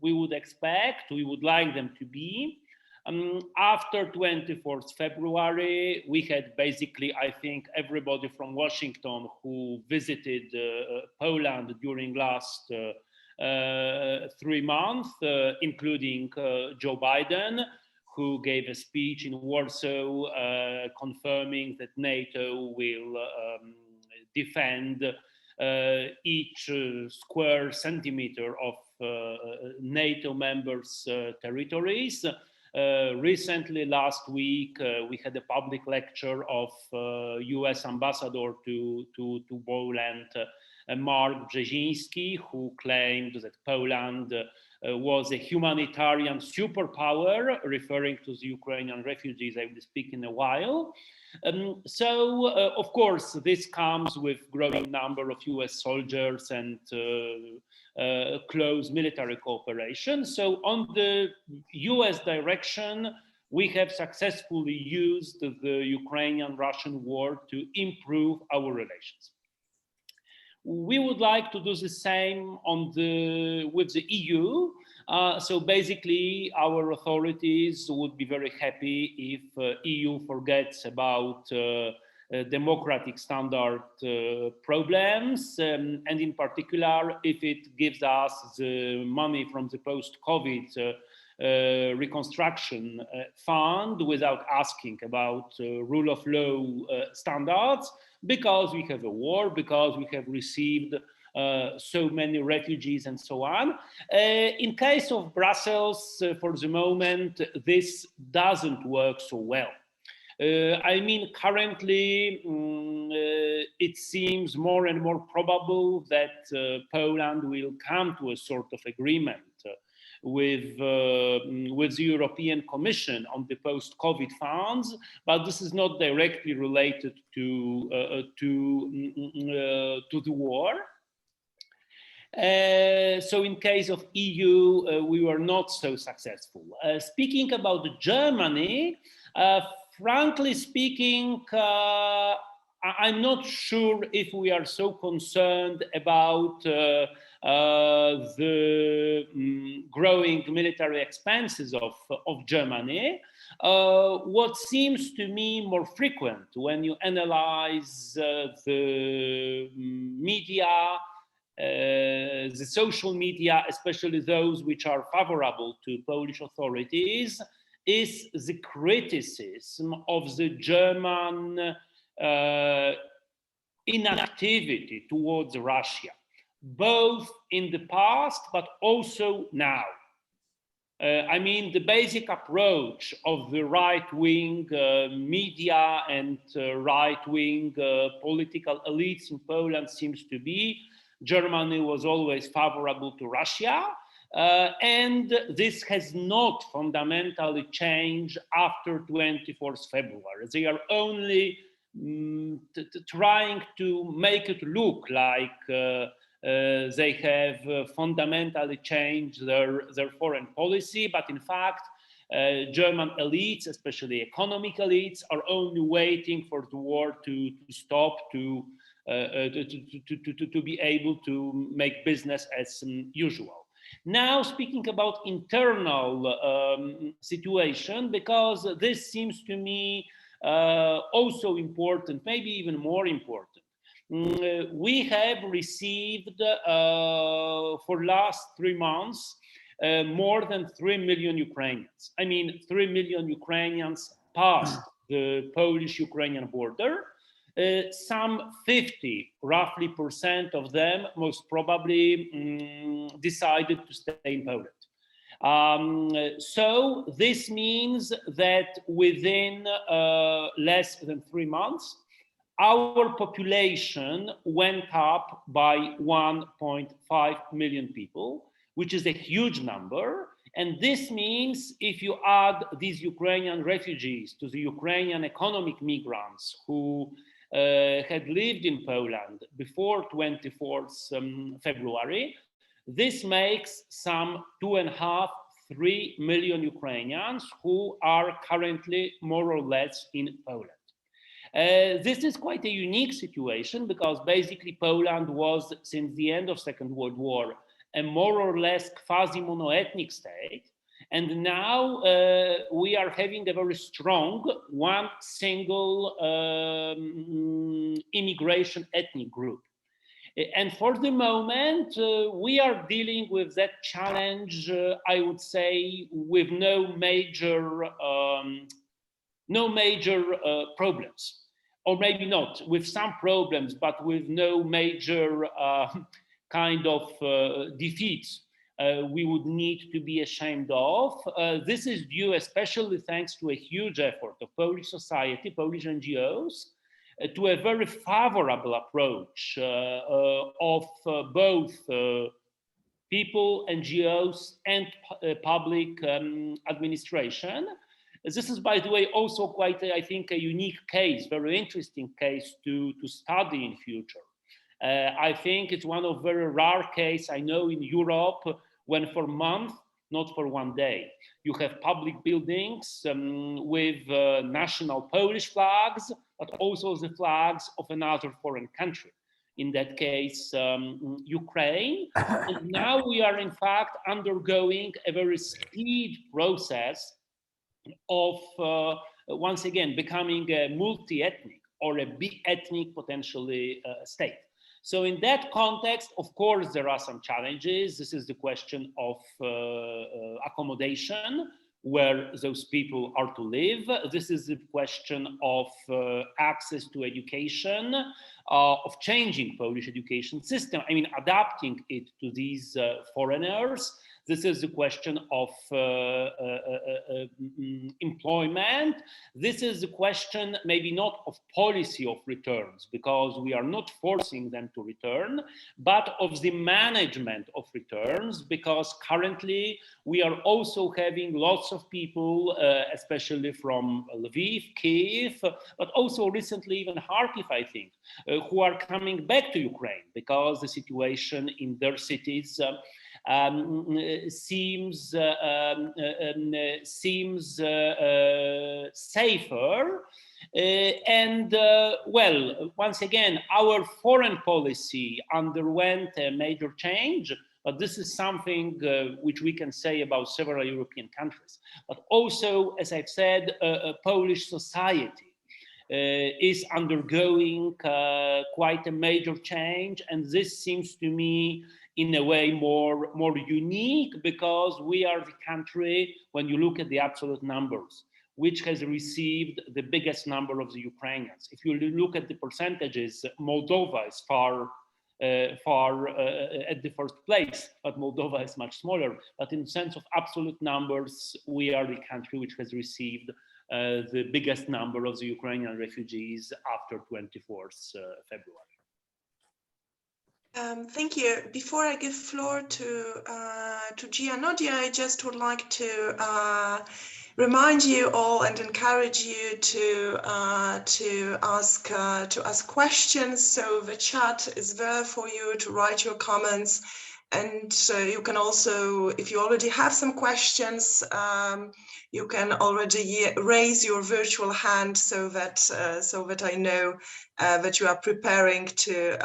S3: we would expect, we would like them to be. After 24th February, we had basically, I think, everybody from Washington who visited Poland during last 3 months, including Joe Biden, who gave a speech in Warsaw confirming that NATO will defend each square centimeter of NATO members' territories. Recently, last week, we had a public lecture of US ambassador to Poland, Mark Brzeziński, who claimed that Poland was a humanitarian superpower, referring to the Ukrainian refugees. I will speak in a while. So, of course, this comes with growing number of US soldiers and close military cooperation. So on the US direction, we have successfully used the Ukrainian-Russian war to improve our relations. We would like to do the same with the EU. So basically, our authorities would be very happy if EU forgets about democratic standard problems, and in particular, if it gives us the money from the post-COVID reconstruction fund without asking about rule of law standards, because we have a war, because we have received so many refugees and so on. In case of Brussels, for the moment, this doesn't work so well. I mean, currently, it seems more and more probable that Poland will come to a sort of agreement with the European Commission on the post-COVID funds, but this is not directly related to the war. So in case of EU, we were not so successful. Speaking about Germany, frankly speaking, I'm not sure if we are so concerned about the growing military expenses of Germany. What seems to me more frequent when you analyze the media, the social media, especially those which are favorable to Polish authorities, is the criticism of the German inactivity towards Russia, both in the past but also now. I mean, the basic approach of the right-wing media and right-wing political elites in Poland seems to be Germany was always favorable to Russia, and this has not fundamentally changed after 24th February. They are only trying to make it look like they have fundamentally changed their foreign policy, but in fact, German elites, especially economic elites, are only waiting for the war to stop, to be able to make business as usual. Now, speaking about internal situation, because this seems to me also important, maybe even more important. We have received for last 3 months more than 3 million Ukrainians. I mean, 3 million Ukrainians passed the Polish-Ukrainian border. Some 50% of them most probably decided to stay in Poland. So this means that within less than 3 months, our population went up by 1.5 million people, which is a huge number. And this means if you add these Ukrainian refugees to the Ukrainian economic migrants who had lived in Poland before 24th February, this makes some 2.5–3 million Ukrainians who are currently more or less in Poland. This is quite a unique situation because basically Poland was, since the end of Second World War, a more or less quasi-monoethnic state. And now we are having a very strong one single immigration ethnic group. And for the moment, we are dealing with that challenge, I would say, with no major problems. Or maybe not, with some problems, but with no major kind of defeats we would need to be ashamed of. This is due especially thanks to a huge effort of Polish society, Polish NGOs, to a very favorable approach of both people, NGOs, and public administration. This is, by the way, also quite, I think, a unique case, very interesting case to study in future. I think it's one of very rare cases I know in Europe when for a month, not for one day, you have public buildings with national Polish flags, but also the flags of another foreign country. In that case, Ukraine. And now we are in fact undergoing a very speed process of, once again, becoming a multi-ethnic or a bi-ethnic potentially state. So in that context, of course, there are some challenges. This is the question of accommodation, where those people are to live. This is the question of access to education, of changing Polish education system. I mean, adapting it to these foreigners. This is the question of employment. This is the question maybe not of policy of returns, because we are not forcing them to return, but of the management of returns, because currently we are also having lots of people, especially from Lviv, Kyiv, but also recently even Kharkiv, I think, who are coming back to Ukraine because the situation in their cities seems safer. Well, once again, our foreign policy underwent a major change, but this is something which we can say about several European countries. But also, as I've said, Polish society is undergoing quite a major change, and this seems to me in a way more unique, because we are the country, when you look at the absolute numbers, which has received the biggest number of the Ukrainians. If you look at the percentages, Moldova is far at the first place, but Moldova is much smaller. But in the sense of absolute numbers, we are the country which has received the biggest number of the Ukrainian refugees after 24th February.
S1: Thank you. Before I give floor to Gia Nadia, I just would like to remind you all and encourage you to ask questions. So the chat is there for you to write your comments, and you can also, if you already have some questions, you can already raise your virtual hand so that I know that you are preparing to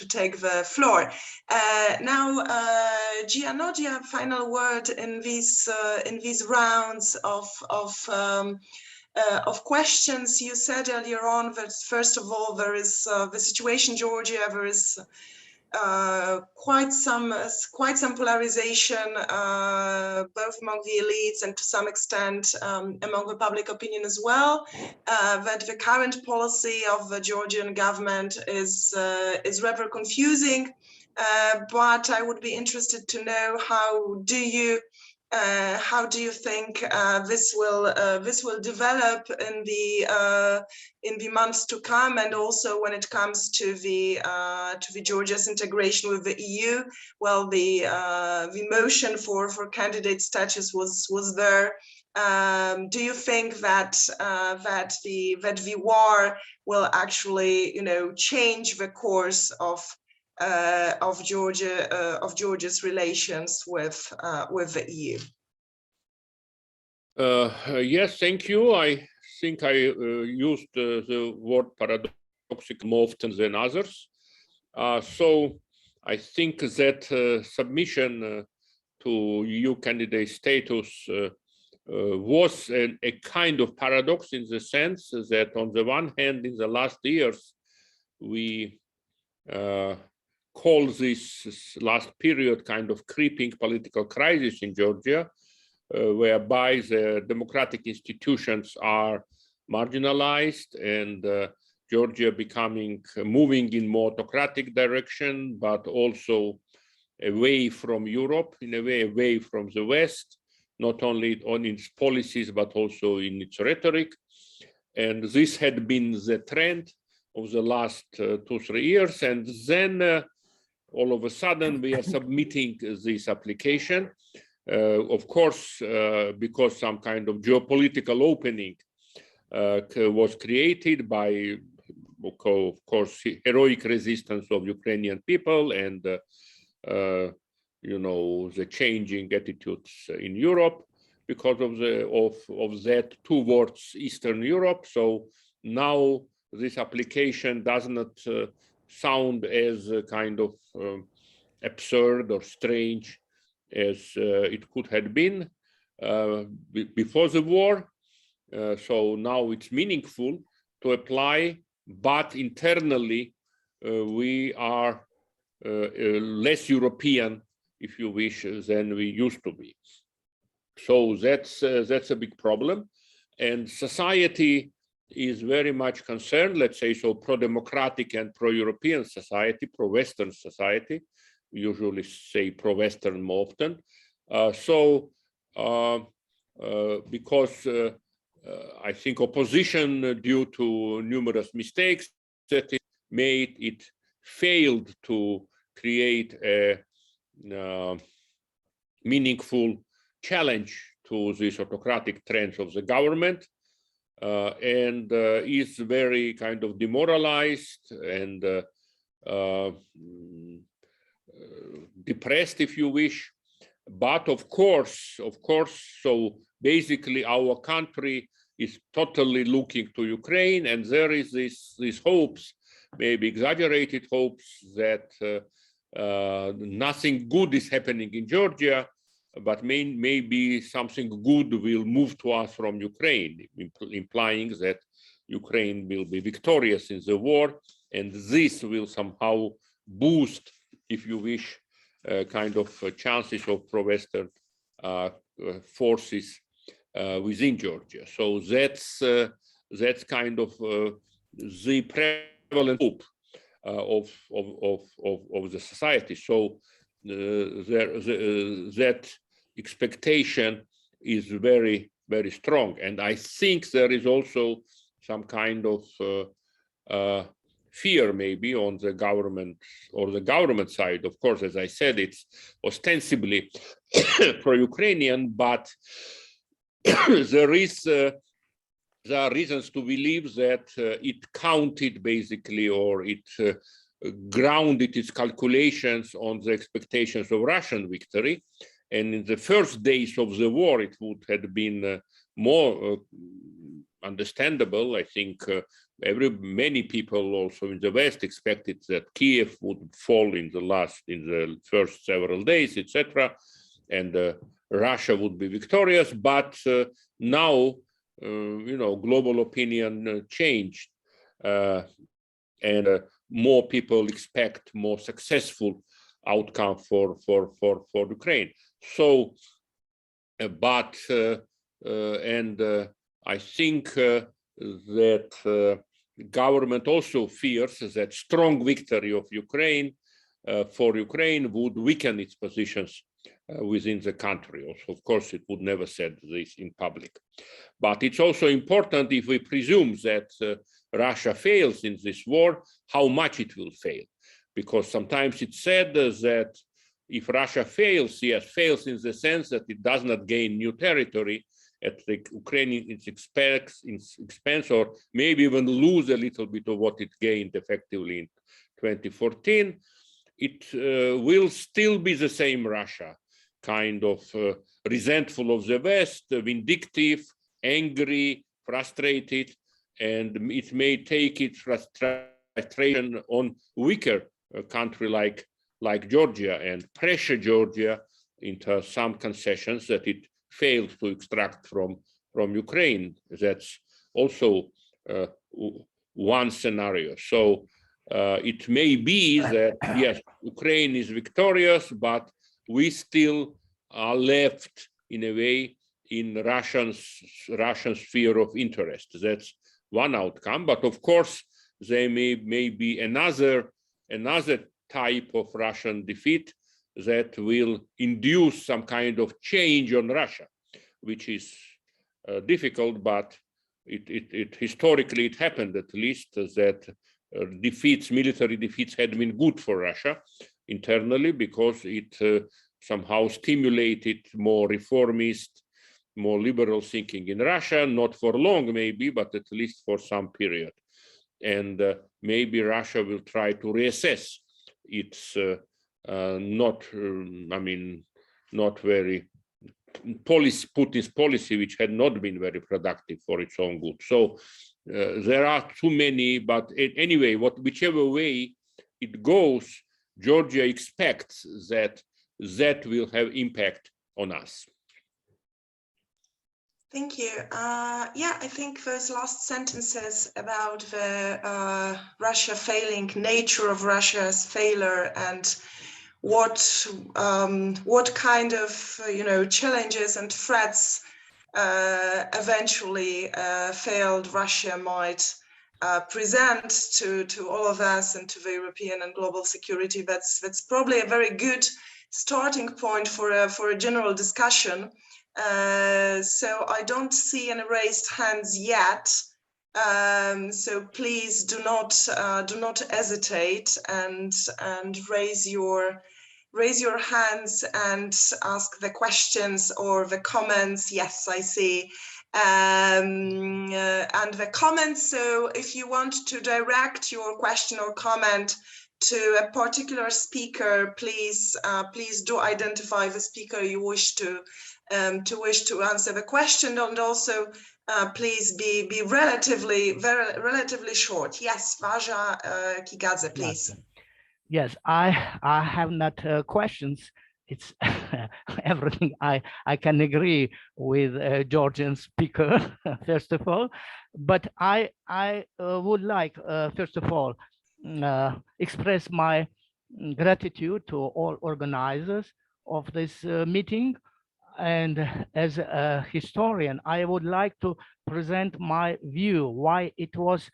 S1: take the floor. Now, Gia Nadia, final word in these rounds of of questions. You said earlier on that first of all there is the situation in Georgia. There is quite some polarization, both among the elites and to some extent among the public opinion as well. That the current policy of the Georgian government is rather confusing. But I would be interested to know how do you think this will develop in the months to come, and also when it comes to the Georgia's integration with the EU? Well, the motion for candidate status was there. Do you think that the war will actually, change the course of Georgia's relations with the EU?
S4: Yes, thank you. I think I used the word paradoxical more often than others. So I think that submission to EU candidate status was a kind of paradox, in the sense that on the one hand, in the last years, we call this last period kind of creeping political crisis in Georgia, whereby the democratic institutions are marginalized and Georgia moving in more autocratic direction, but also away from Europe, in a way away from the West, not only on its policies, but also in its rhetoric. And this had been the trend of the last 2-3 years. And then all of a sudden we are submitting this application, of course, because some kind of geopolitical opening was created by, of course, heroic resistance of Ukrainian people and the changing attitudes in Europe because of that towards Eastern Europe. So now this application does not sound as kind of absurd or strange as it could have been before the war. So now it's meaningful to apply, but internally we are less European, if you wish, than we used to be. So that's a big problem, and society is very much concerned, let's say, so pro-democratic and pro-European society, pro-Western society. We usually say pro-Western more often. Because I think opposition, due to numerous mistakes that it made, it failed to create a meaningful challenge to these autocratic trends of the government, and is very kind of demoralized and depressed, if you wish. But of course, so basically our country is totally looking to Ukraine, and there is these hopes, maybe exaggerated hopes, that nothing good is happening in Georgia, but maybe something good will move to us from Ukraine, implying that Ukraine will be victorious in the war, and this will somehow boost, if you wish, kind of chances of pro-Western forces within Georgia. So that's kind of the prevalent hope of the society. So that expectation is very, very strong. And I think there is also some kind of fear maybe on the government or the government side. Of course, as I said, it's ostensibly pro-Ukrainian, but there are reasons to believe that it counted basically, or it grounded its calculations on the expectations of Russian victory. And in the first days of the war, it would have been more understandable. I think many people also in the West expected that Kiev would fall in the first several days, etc., and Russia would be victorious. But now global opinion changed, and more people expect more successful outcome for Ukraine. So, but I think that government also fears that strong victory of Ukraine for Ukraine would weaken its positions within the country. Also, of course, it would never said this in public. But it's also important, if we presume that Russia fails in this war, how much it will fail. Because sometimes it's said that if Russia fails, yes, fails in the sense that it does not gain new territory at the Ukrainian expense, or maybe even lose a little bit of what it gained effectively in 2014, it will still be the same Russia, kind of resentful of the West, vindictive, angry, frustrated, and it may take its frustration on weaker country like Georgia and pressure Georgia into some concessions that it failed to extract from Ukraine. That's also one scenario. So it may be that, yes, Ukraine is victorious, but we still are left in a way in Russian sphere of interest. That's one outcome. But of course, there may be another type of Russian defeat that will induce some kind of change on Russia, which is difficult, but it historically it happened at least that military defeats had been good for Russia internally, because it somehow stimulated more reformist, more liberal thinking in Russia, not for long maybe, but at least for some period. And maybe Russia will try to reassess its not very Putin's policy, which had not been very productive for its own good. So there are too many, but anyway, whichever way it goes, Georgia expects that will have impact on us.
S1: Thank you. Yeah, I think those last sentences about the Russia failing, nature of Russia's failure, and what kind of challenges and threats eventually failed Russia might present to all of us and to the European and global security. That's probably a very good starting point for a general discussion. So I don't see any raised hands yet. So please do not hesitate and raise your hands and ask the questions or the comments. Yes, I see. And the comments. So if you want to direct your question or comment to a particular speaker, please do identify the speaker you wish to answer the question, and also please be relatively short. Yes, Vaja Kigadze, please.
S5: Yes, I have not questions. It's everything I can agree with Georgian speaker first of all, but I would like first of all express my gratitude to all organizers of this meeting. And as a historian, I would like to present my view why it was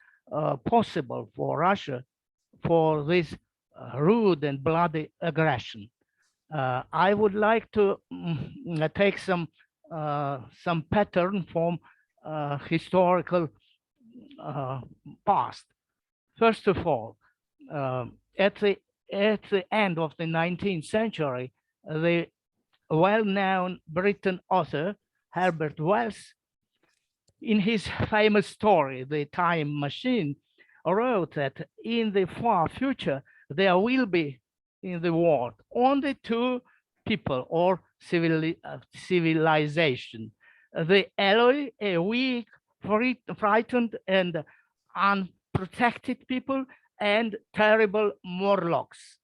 S5: possible for Russia for this rude and bloody aggression. I would like to take some pattern from historical past. First of all, at the end of the 19th century, the well-known Briton author Herbert Wells, in his famous story, The Time Machine, wrote that in the far future, there will be in the world only two people or civilization, the Eloi, a weak, frightened and unprotected people, and terrible Morlocks.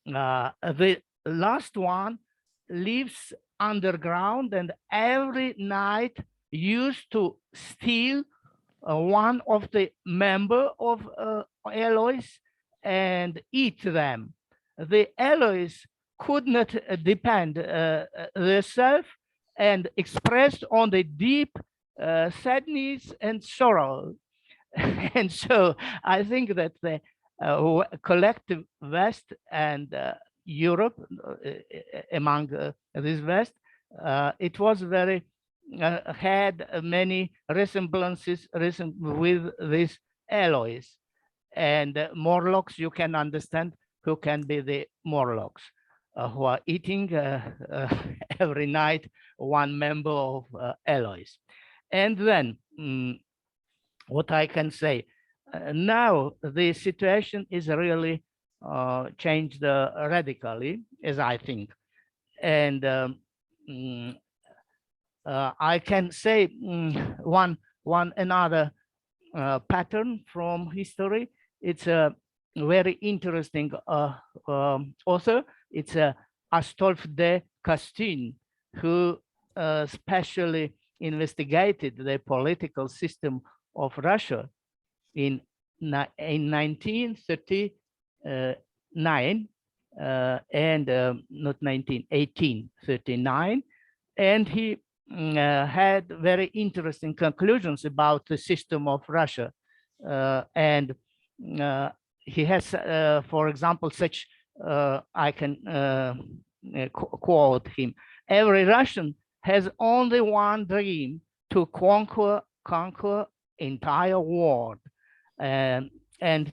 S5: The last one lives underground and every night used to steal one of the member of alloys and eat them. The alloys could not depend themselves and expressed on the deep sadness and sorrow. And so I think that the collective West and Europe, among this West, it was very had many resemblances with these alloys. And Morlocks, you can understand who can be the Morlocks, who are eating every night one member of alloys. And then what I can say, now the situation is really changed radically, as I think. And I can say one another pattern from history. It's a very interesting author. It's Astolphe de Castine, who specially investigated the political system of Russia in 1939 and not 1839, and he had very interesting conclusions about the system of Russia, and he has, for example, such I can quote him: "Every Russian has only one dream: to conquer entire world, and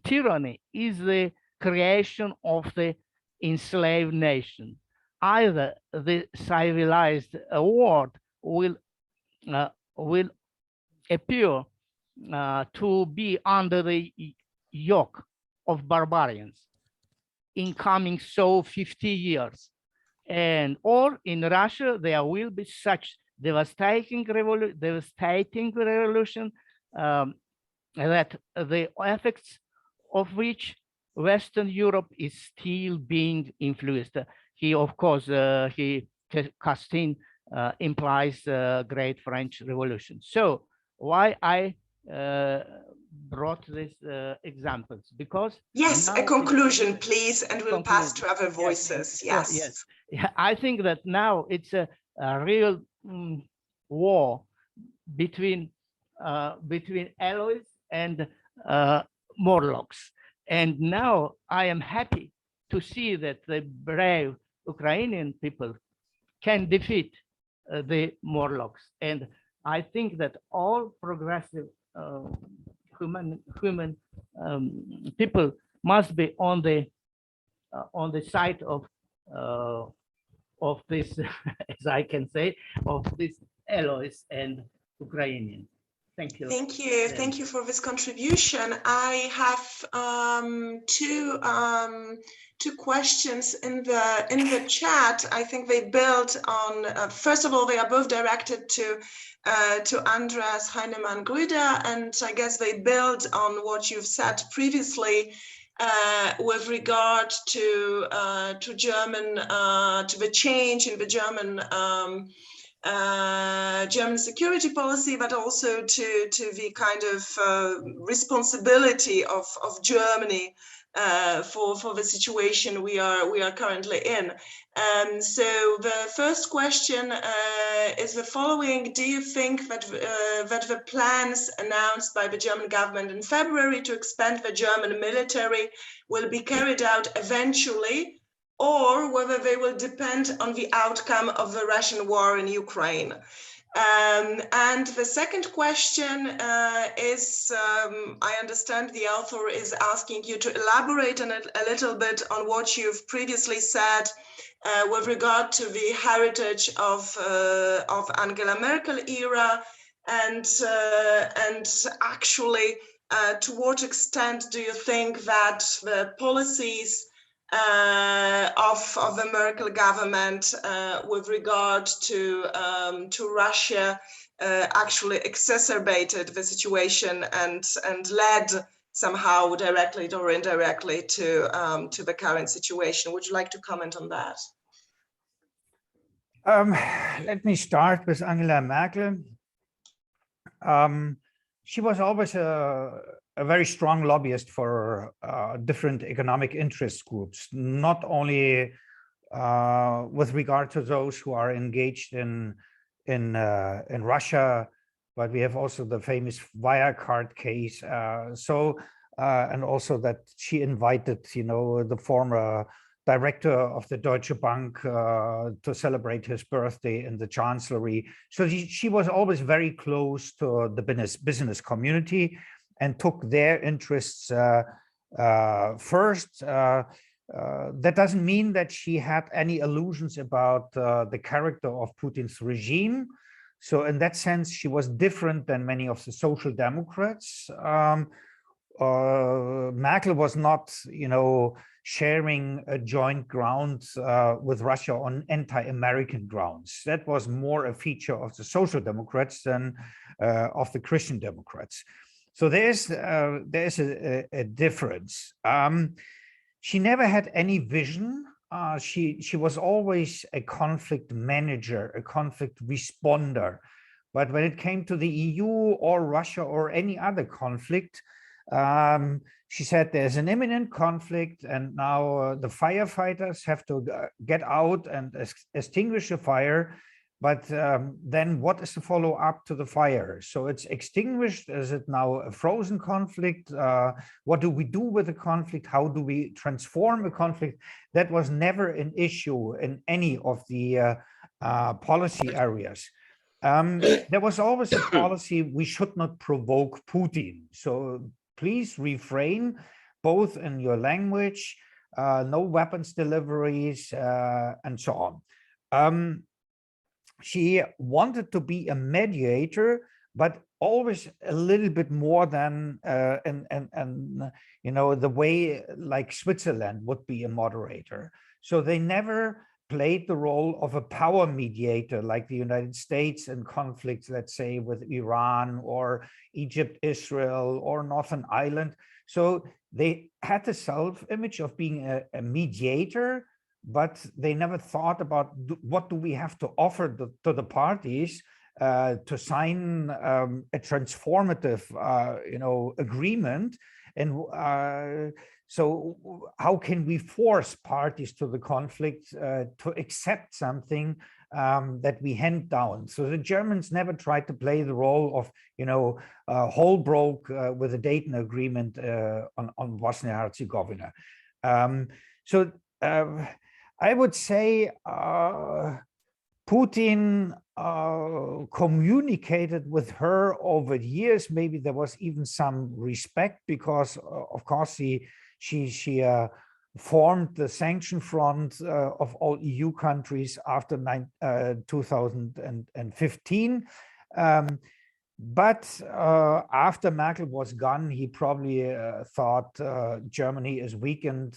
S5: tyranny is the creation of the enslaved nation. Either the civilized world will appear to be under the yoke of barbarians in coming 50 years, and or in Russia there will be such devastating revolution that the effects of which Western Europe is still being influenced." He, of course, Castine implies Great French Revolution. So why I brought these examples? Because
S1: yes, a conclusion, please, and we'll pass to other voices. Yes.
S5: Yes. Yeah, I think that now it's a real war between alloys and Morlocks. And now I am happy to see that the brave Ukrainian people can defeat the Morlocks. And I think that all progressive human people must be on the side of this, as I can say, of these alloys and Ukrainians. Thank you.
S1: Thank you. Thank you for this contribution. I have two questions in the chat. I think they build on. First of all, they are both directed to Andras Heinemann-Grüder, and I guess they build on what you've said previously with regard to German to the change in the German security policy, but also to the kind of responsibility of Germany for the situation we are currently in. So the first question is the following: do you think that the plans announced by the German government in February to expand the German military will be carried out eventually, or whether they will depend on the outcome of the Russian war in Ukraine? And the second question is, I understand the author is asking you to elaborate on it a little bit on what you've previously said with regard to the heritage of Angela Merkel era, and actually to what extent do you think that the policies of the Merkel government with regard to Russia actually exacerbated the situation and led somehow directly or indirectly to the current situation? Would you like to comment on that?
S2: Let me start with Angela Merkel. she was always a very strong lobbyist for different economic interest groups, not only with regard to those who are engaged in Russia, but we have also the famous Wirecard case. And also that she invited, the former director of the Deutsche Bank to celebrate his birthday in the Chancellery. So she was always very close to the business community and took their interests first. That doesn't mean that she had any illusions about the character of Putin's regime. So in that sense, she was different than many of the social democrats. Merkel was not, sharing a joint ground with Russia on anti-American grounds. That was more a feature of the social democrats than of the Christian Democrats. So there's a difference. She never had any vision. She was always a conflict manager, a conflict responder. But when it came to the EU or Russia or any other conflict, she said there's an imminent conflict and now the firefighters have to get out and extinguish the fire. But then what is the follow-up to the fire? So it's extinguished. Is it now a frozen conflict? What do we do with the conflict? How do we transform a conflict? That was never an issue in any of the policy areas. There was always a policy, we should not provoke Putin. So please refrain, both in your language, no weapons deliveries, and so on. She wanted to be a mediator, but always a little bit more than, the way like Switzerland would be a moderator. So they never played the role of a power mediator like the United States in conflicts, let's say with Iran or Egypt, Israel, or Northern Ireland. So they had the self-image of being a mediator, but they never thought about what do we have to offer to the parties to sign a transformative, agreement. And so how can we force parties to the conflict to accept something that we hand down? So the Germans never tried to play the role of, Holbrooke with the Dayton Agreement on Bosnia-Herzegovina. I would say Putin communicated with her over the years. Maybe there was even some respect because, of course, she formed the sanction front of all EU countries after 2015. But after Merkel was gone, he probably thought Germany is weakened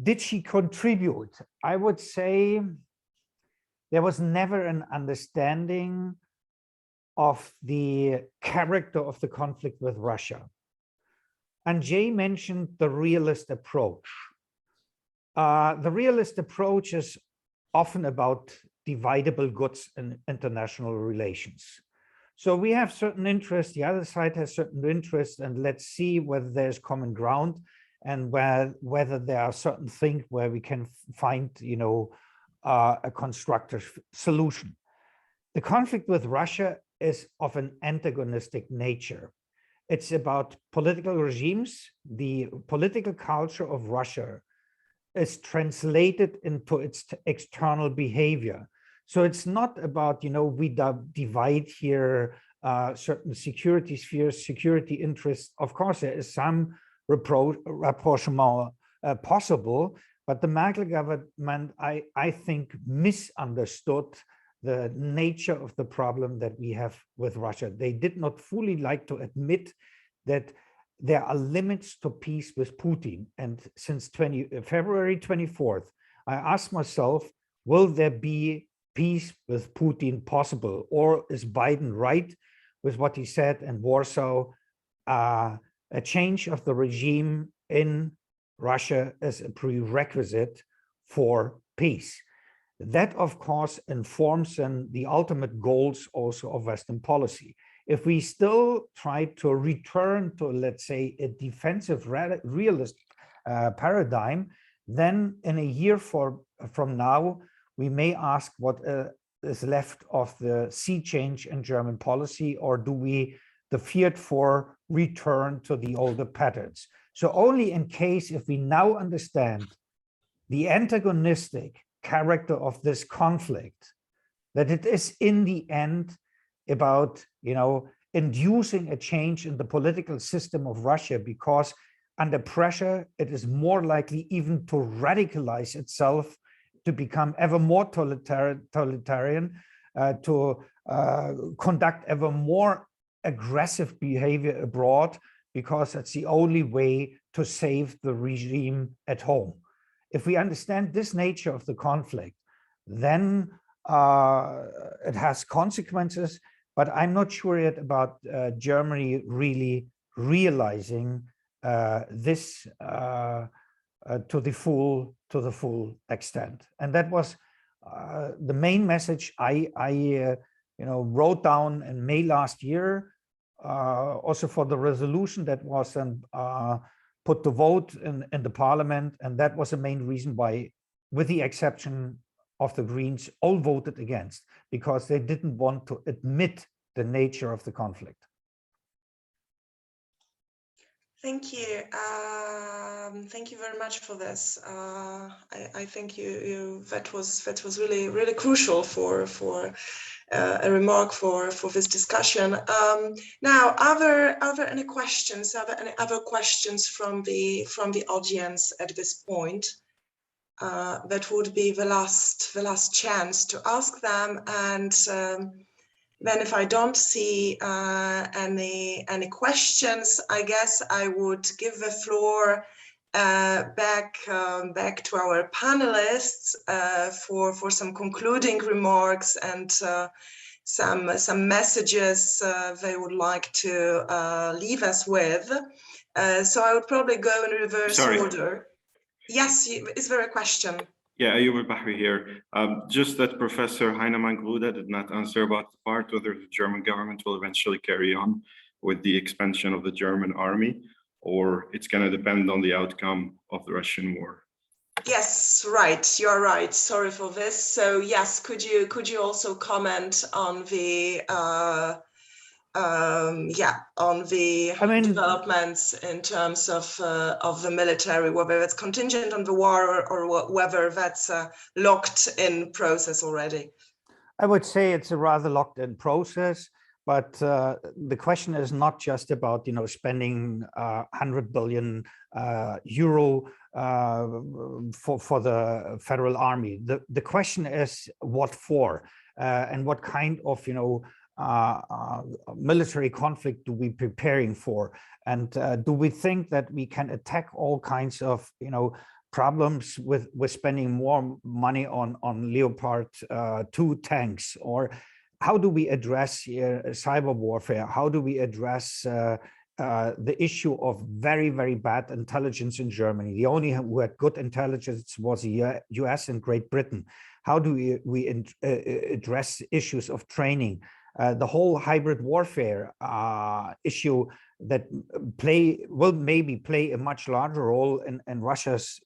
S2: did she contribute? I would say there was never an understanding of the character of the conflict with Russia. And Jay mentioned the realist approach. The realist approach is often about dividable goods in international relations. So we have certain interests, the other side has certain interests, and let's see whether there's common ground and whether there are certain things where we can find, a constructive solution. The conflict with Russia is of an antagonistic nature. It's about political regimes. The political culture of Russia is translated into its external behavior. So it's not about, we divide here certain security spheres, security interests. Of course, there is some rapprochement possible, but the Merkel government, I think, misunderstood the nature of the problem that we have with Russia. They did not fully like to admit that there are limits to peace with Putin. And since February 24th, I asked myself, will there be peace with Putin possible? Or is Biden right with what he said in Warsaw? A change of the regime in Russia is a prerequisite for peace. that of course informs then the ultimate goals also of Western policy. If we still try to return to, let's say, a defensive realist paradigm, then in a year from now, we may ask what is left of the sea change in German policy, or do we the feared for return to the older patterns? So only in case if we now understand the antagonistic character of this conflict, that it is in the end about, inducing a change in the political system of Russia, because under pressure, it is more likely even to radicalize itself, to become ever more totalitarian, to conduct ever more aggressive behavior abroad, because that's the only way to save the regime at home. If we understand this nature of the conflict, then it has consequences, but I'm not sure yet about Germany really realizing this to the full extent. And that was the main message I wrote down in May last year, also for the resolution that was put to vote in the parliament. And that was the main reason why, with the exception of the Greens, all voted against, because they didn't want to admit the nature of the conflict.
S1: Thank you. Thank you very much for this. I think that was really crucial for a remark for this discussion. Now, are there any questions? Are there any other questions from the audience at this point? That would be the last chance to ask them. And then, if I don't see any questions, I guess I would give the floor back to our panelists for some concluding remarks and some messages they would like to leave us with. So I would probably go in reverse order. Yes, is there a question?
S6: Yeah, Ayub al-Bahri here. Just that Professor Heinemann-Gruda did not answer about the part whether the German government will eventually carry on with the expansion of the German army, or it's going to depend on the outcome of the Russian war.
S1: Yes, right. You're right. Sorry for this. So yes, could you also comment on the developments in terms of the military, whether it's contingent on the war or whether that's locked in process already?
S2: I would say it's a rather locked in process, but the question is not just about spending 100 billion euro for the federal army. The question is what for, and what kind of military conflict do we preparing for, and do we think that we can attack all kinds of problems with spending more money on Leopard 2 tanks, or how do we address cyber warfare? How do we address the issue of very, very bad intelligence in Germany? The only who had good intelligence was the US and Great Britain. How do we address issues of training? The whole hybrid warfare issue that will maybe play a much larger role in Russia's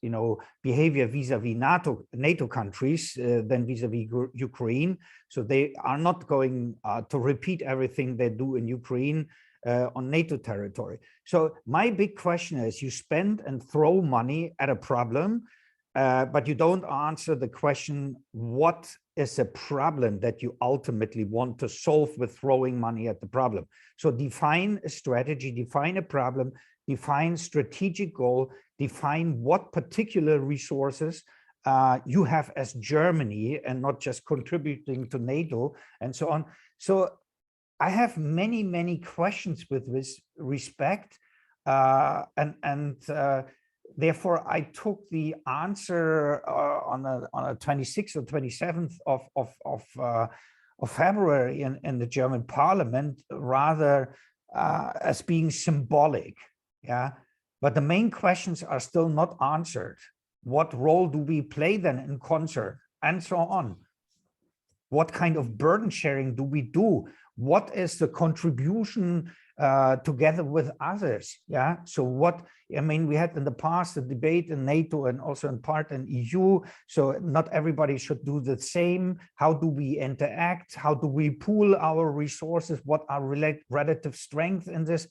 S2: behavior vis-a-vis NATO countries than vis-a-vis Ukraine. So they are not going to repeat everything they do in Ukraine on NATO territory. So my big question is, you spend and throw money at a problem, but you don't answer the question, what is a problem that you ultimately want to solve with throwing money at the problem? So define a strategy, define a problem, define strategic goal, define what particular resources you have as Germany, and not just contributing to NATO and so on. So I have many, many questions with this respect, therefore, I took the answer on a 26th or 27th of February in the German Parliament rather as being symbolic. Yeah, but the main questions are still not answered. What role do we play then in concert and so on. What kind of burden sharing do we do? What is the contribution together with others? Yeah. So what, I mean, we had in the past a debate in NATO and also in part in EU. So not everybody should do the same. How do we interact? How do we pool our resources? What are relative strengths in this?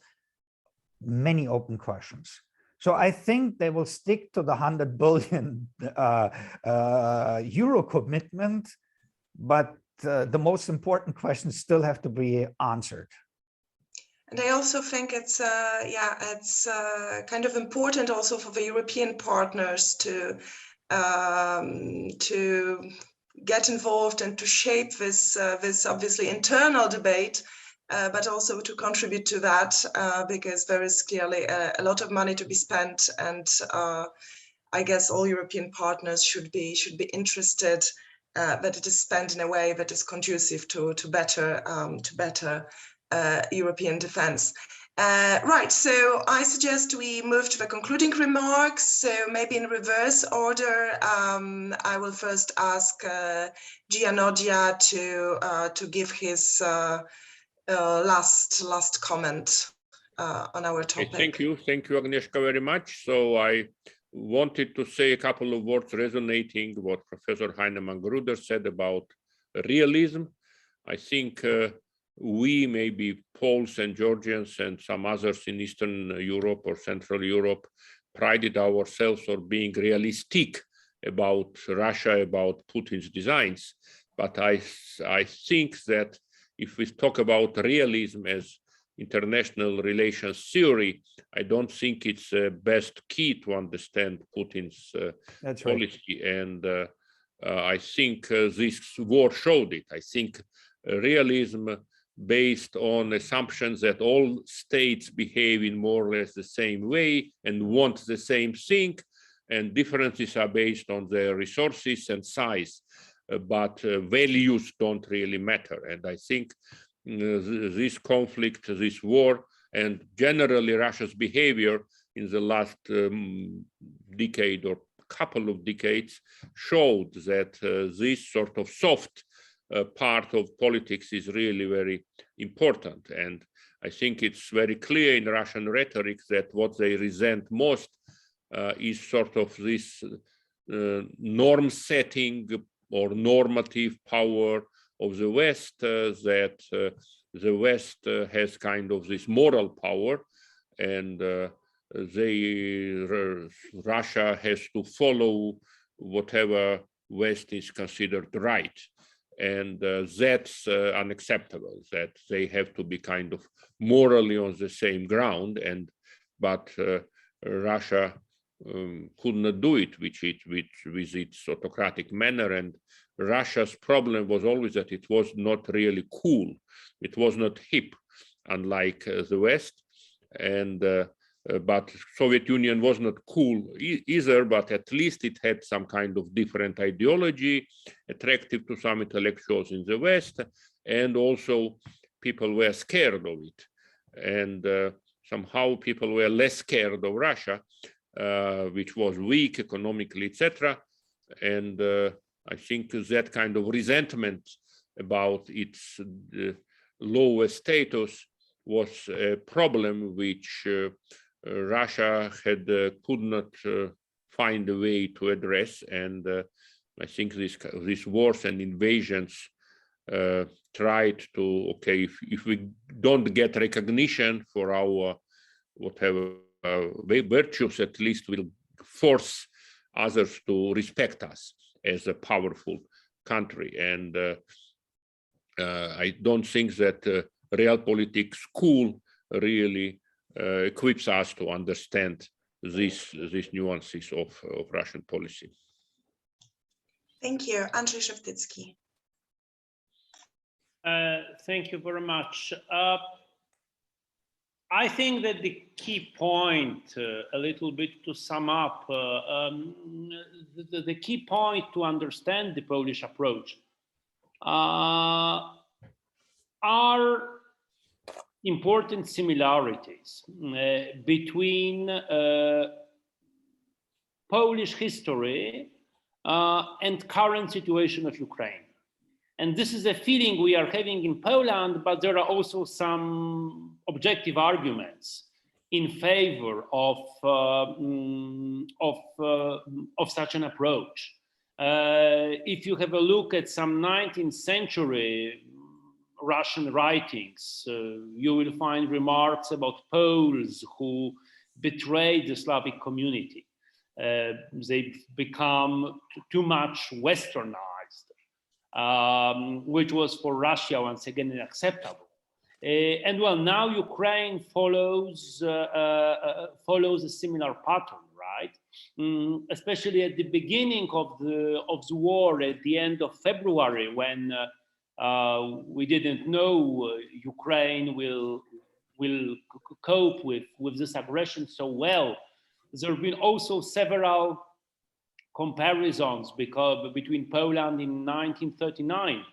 S2: Many open questions. So I think they will stick to the 100 billion euro commitment, but the most important questions still have to be answered.
S1: And I also think it's kind of important also for the European partners to get involved and to shape this this obviously internal debate, but also to contribute to that because there is clearly a lot of money to be spent, and I guess all European partners should be interested that it is spent in a way that is conducive to better European defense. Right, so I suggest we move to the concluding remarks. So maybe in reverse order, I will first ask Giannogia to give his last comment on our topic.
S4: Thank you, Agnieszka, very much. So I wanted to say a couple of words resonating what Professor Heinemann-Gruder said about realism. I think we, maybe Poles and Georgians and some others in Eastern Europe or Central Europe, prided ourselves on being realistic about Russia, about Putin's designs. But I think that if we talk about realism as international relations theory, I don't think it's the best key to understand Putin's policy. Right. And I think this war showed it. I think realism based on assumptions that all states behave in more or less the same way and want the same thing, and differences are based on their resources and size, but values don't really matter. And I think this conflict, this war, and generally Russia's behavior in the last decade or couple of decades showed that this sort of soft part of politics is really very important. And I think it's very clear in Russian rhetoric that what they resent most is sort of this norm setting or normative power of the West, that the West has kind of this moral power, and Russia has to follow whatever West is considered right. And that's unacceptable, that they have to be kind of morally on the same ground, but Russia could not do it with its autocratic manner. And Russia's problem was always that it was not really cool. It was not hip, unlike the West. And but Soviet Union was not cool either, but at least it had some kind of different ideology, attractive to some intellectuals in the West, and also people were scared of it. And somehow people were less scared of Russia, which was weak economically, etc. And I think that kind of resentment about its lower status was a problem which Russia could not find a way to address. And I think these wars and invasions tried to, okay, if we don't get recognition for our whatever virtues, at least we'll force others to respect us as a powerful country. And I don't think that Realpolitik school really equips us to understand these nuances of Russian policy.
S1: Thank you. Andrzej Szewtycki.
S3: Thank you very much. I think that the key point, a little bit to sum up, the key point to understand the Polish approach are important similarities between Polish history and current situation of Ukraine. And this is a feeling we are having in Poland, but there are also some objective arguments in favor of such an approach. If you have a look at some 19th century Russian writings, you will find remarks about Poles who betrayed the Slavic community. They've become too much westernized, which was for Russia once again unacceptable. And well, now Ukraine follows a similar pattern, right? Especially at the beginning of the war, at the end of February, when we didn't know Ukraine will cope with this aggression so well. There have been also several comparisons between Poland in 1939,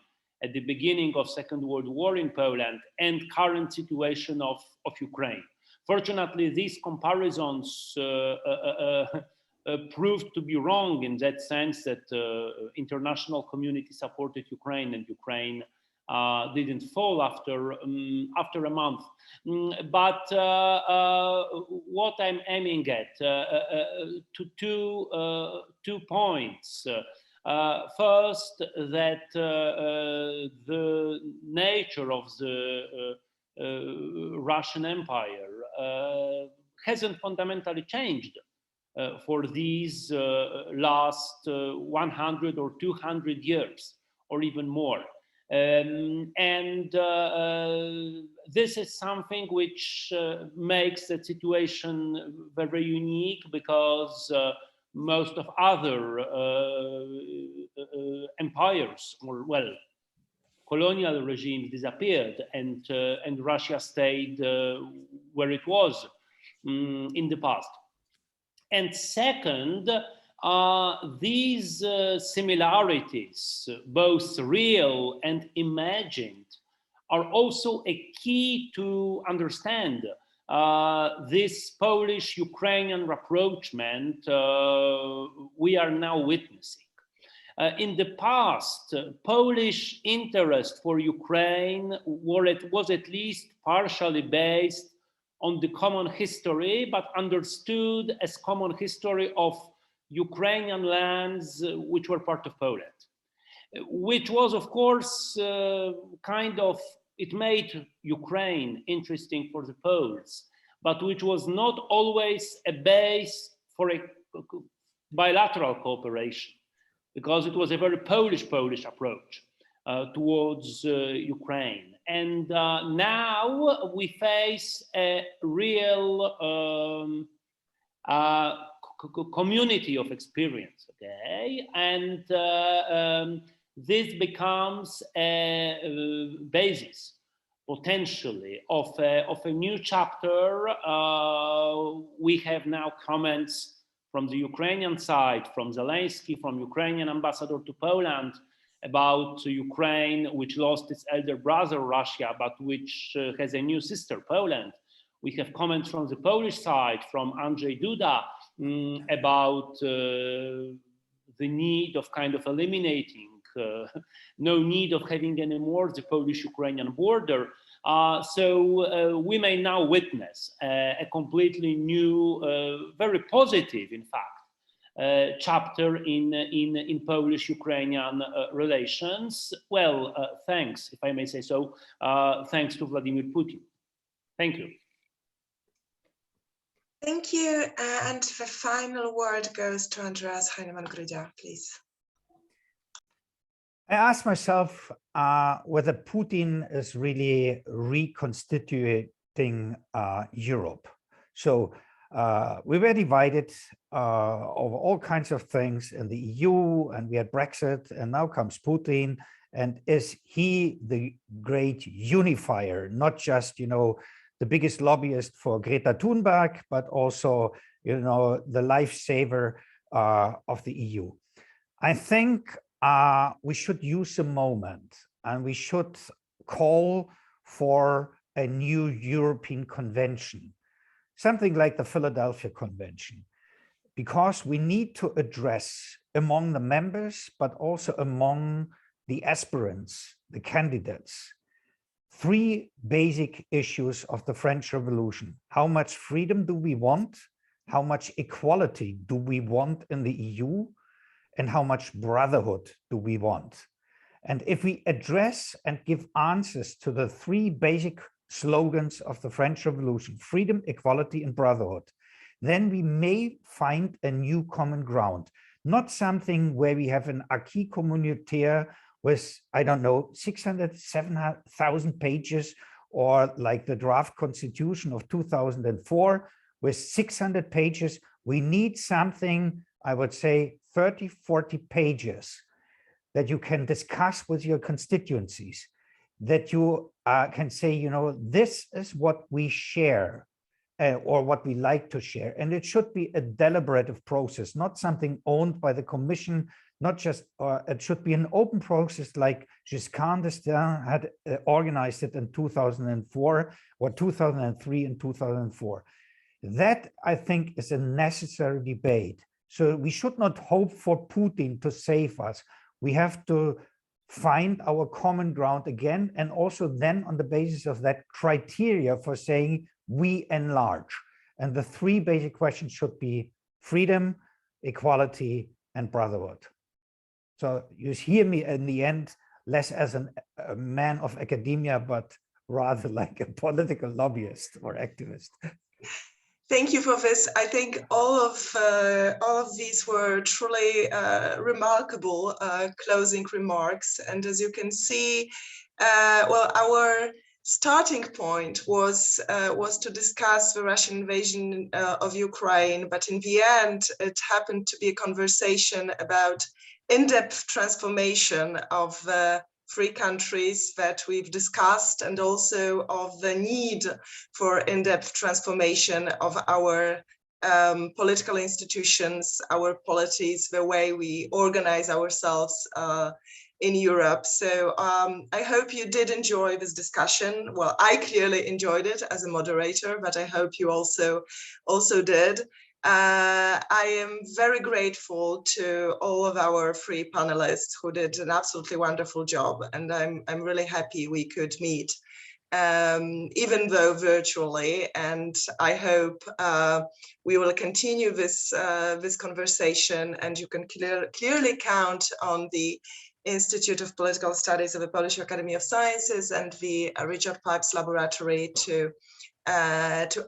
S3: at the beginning of Second World War in Poland, and current situation of Ukraine. Fortunately, these comparisons proved to be wrong in that sense that international community supported Ukraine, and Ukraine didn't fall after a month. But what I'm aiming at, two points. First, that the nature of the Russian Empire hasn't fundamentally changed for these last 100 or 200 years, or even more. This is something which makes the situation very unique, because most of other empires, or well, colonial regimes disappeared, and Russia stayed where it was in the past. And second, these similarities, both real and imagined, are also a key to understand this Polish-Ukrainian rapprochement we are now witnessing. In the past, Polish interest for Ukraine was at least partially based on the common history, but understood as common history of Ukrainian lands which were part of Poland, which was, of course, it made Ukraine interesting for the Poles, but which was not always a base for a bilateral cooperation, because it was a very Polish approach towards Ukraine. And now we face a real community of experience, okay? And this becomes a basis, potentially, of a new chapter. We have now comments from the Ukrainian side, from Zelensky, from Ukrainian ambassador to Poland, about Ukraine, which lost its elder brother, Russia, but which has a new sister, Poland. We have comments from the Polish side, from Andrzej Duda, about the need of kind of eliminating, no need of having anymore the Polish-Ukrainian border. So we may now witness a completely new, very positive, in fact, chapter in Polish-Ukrainian relations. Well, thanks, if I may say so, thanks to Vladimir Putin. Thank you.
S1: Thank you. And the final word goes to Andreas Heinemann-Grudia, please.
S2: I asked myself whether Putin is really reconstituting Europe. So we were divided over all kinds of things in the EU, and we had Brexit, and now comes Putin. And is he the great unifier, not just, the biggest lobbyist for Greta Thunberg, but also, the lifesaver of the EU? I think we should use a moment, and we should call for a new European convention, something like the Philadelphia Convention, because we need to address among the members, but also among the aspirants, the candidates. Three basic issues of the French Revolution. How much freedom do we want? How much equality do we want in the EU? And how much brotherhood do we want? And if we address and give answers to the three basic slogans of the French Revolution, freedom, equality, and brotherhood, then we may find a new common ground, not something where we have an acquis communautaire with, I don't know, 600, 700,000 pages, or like the draft constitution of 2004 with 600 pages. We need something, I would say, 30, 40 pages that you can discuss with your constituencies, that you can say, you know, this is what we share or what we like to share. And it should be a deliberative process, not something owned by the Commission, not just, it should be an open process like Giscard d'Estaing had organized it in 2004 or 2003 and 2004. That, I think, is a necessary debate. So we should not hope for Putin to save us. We have to find our common ground again, and also then on the basis of that criteria for saying we enlarge. And the three basic questions should be freedom, equality, and brotherhood. So you hear me in the end less as a man of academia, but rather like a political lobbyist or activist.
S1: Thank you for this. I think all of these were truly remarkable closing remarks. And as you can see, well, our starting point was to discuss the Russian invasion of Ukraine, but in the end, it happened to be a conversation about in-depth transformation of the three countries that we've discussed, and also of the need for in-depth transformation of our political institutions, our polities, the way we organize ourselves in Europe. So I hope you did enjoy this discussion. Well, I clearly enjoyed it as a moderator, but I hope you also did. I am very grateful to all of our three panelists who did an absolutely wonderful job, and I'm really happy we could meet, even though virtually. And I hope we will continue this this conversation, and you can clearly count on the Institute of Political Studies of the Polish Academy of Sciences and the Richarda Pipes Laboratory to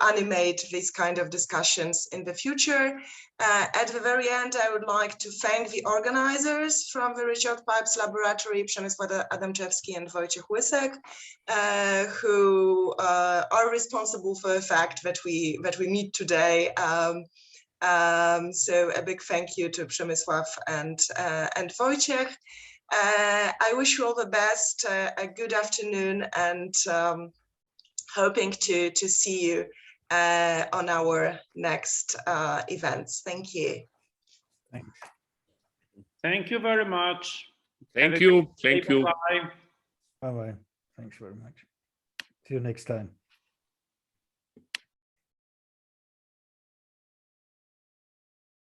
S1: animate these kind of discussions in the future. At the very end, I would like to thank the organizers from the Richarda Pipes Laboratory, Przemysław Adamczewski and Wojciech Łysek, who are responsible for the fact that we meet today. So a big thank you to Przemysław and Wojciech. I wish you all the best, a good afternoon, and hoping to see you on our next events. Thank you.
S2: Thanks.
S3: Thank you very much.
S4: Thank you. Thank you.
S3: Bye.
S2: Bye-bye. Thanks very much. See you next time.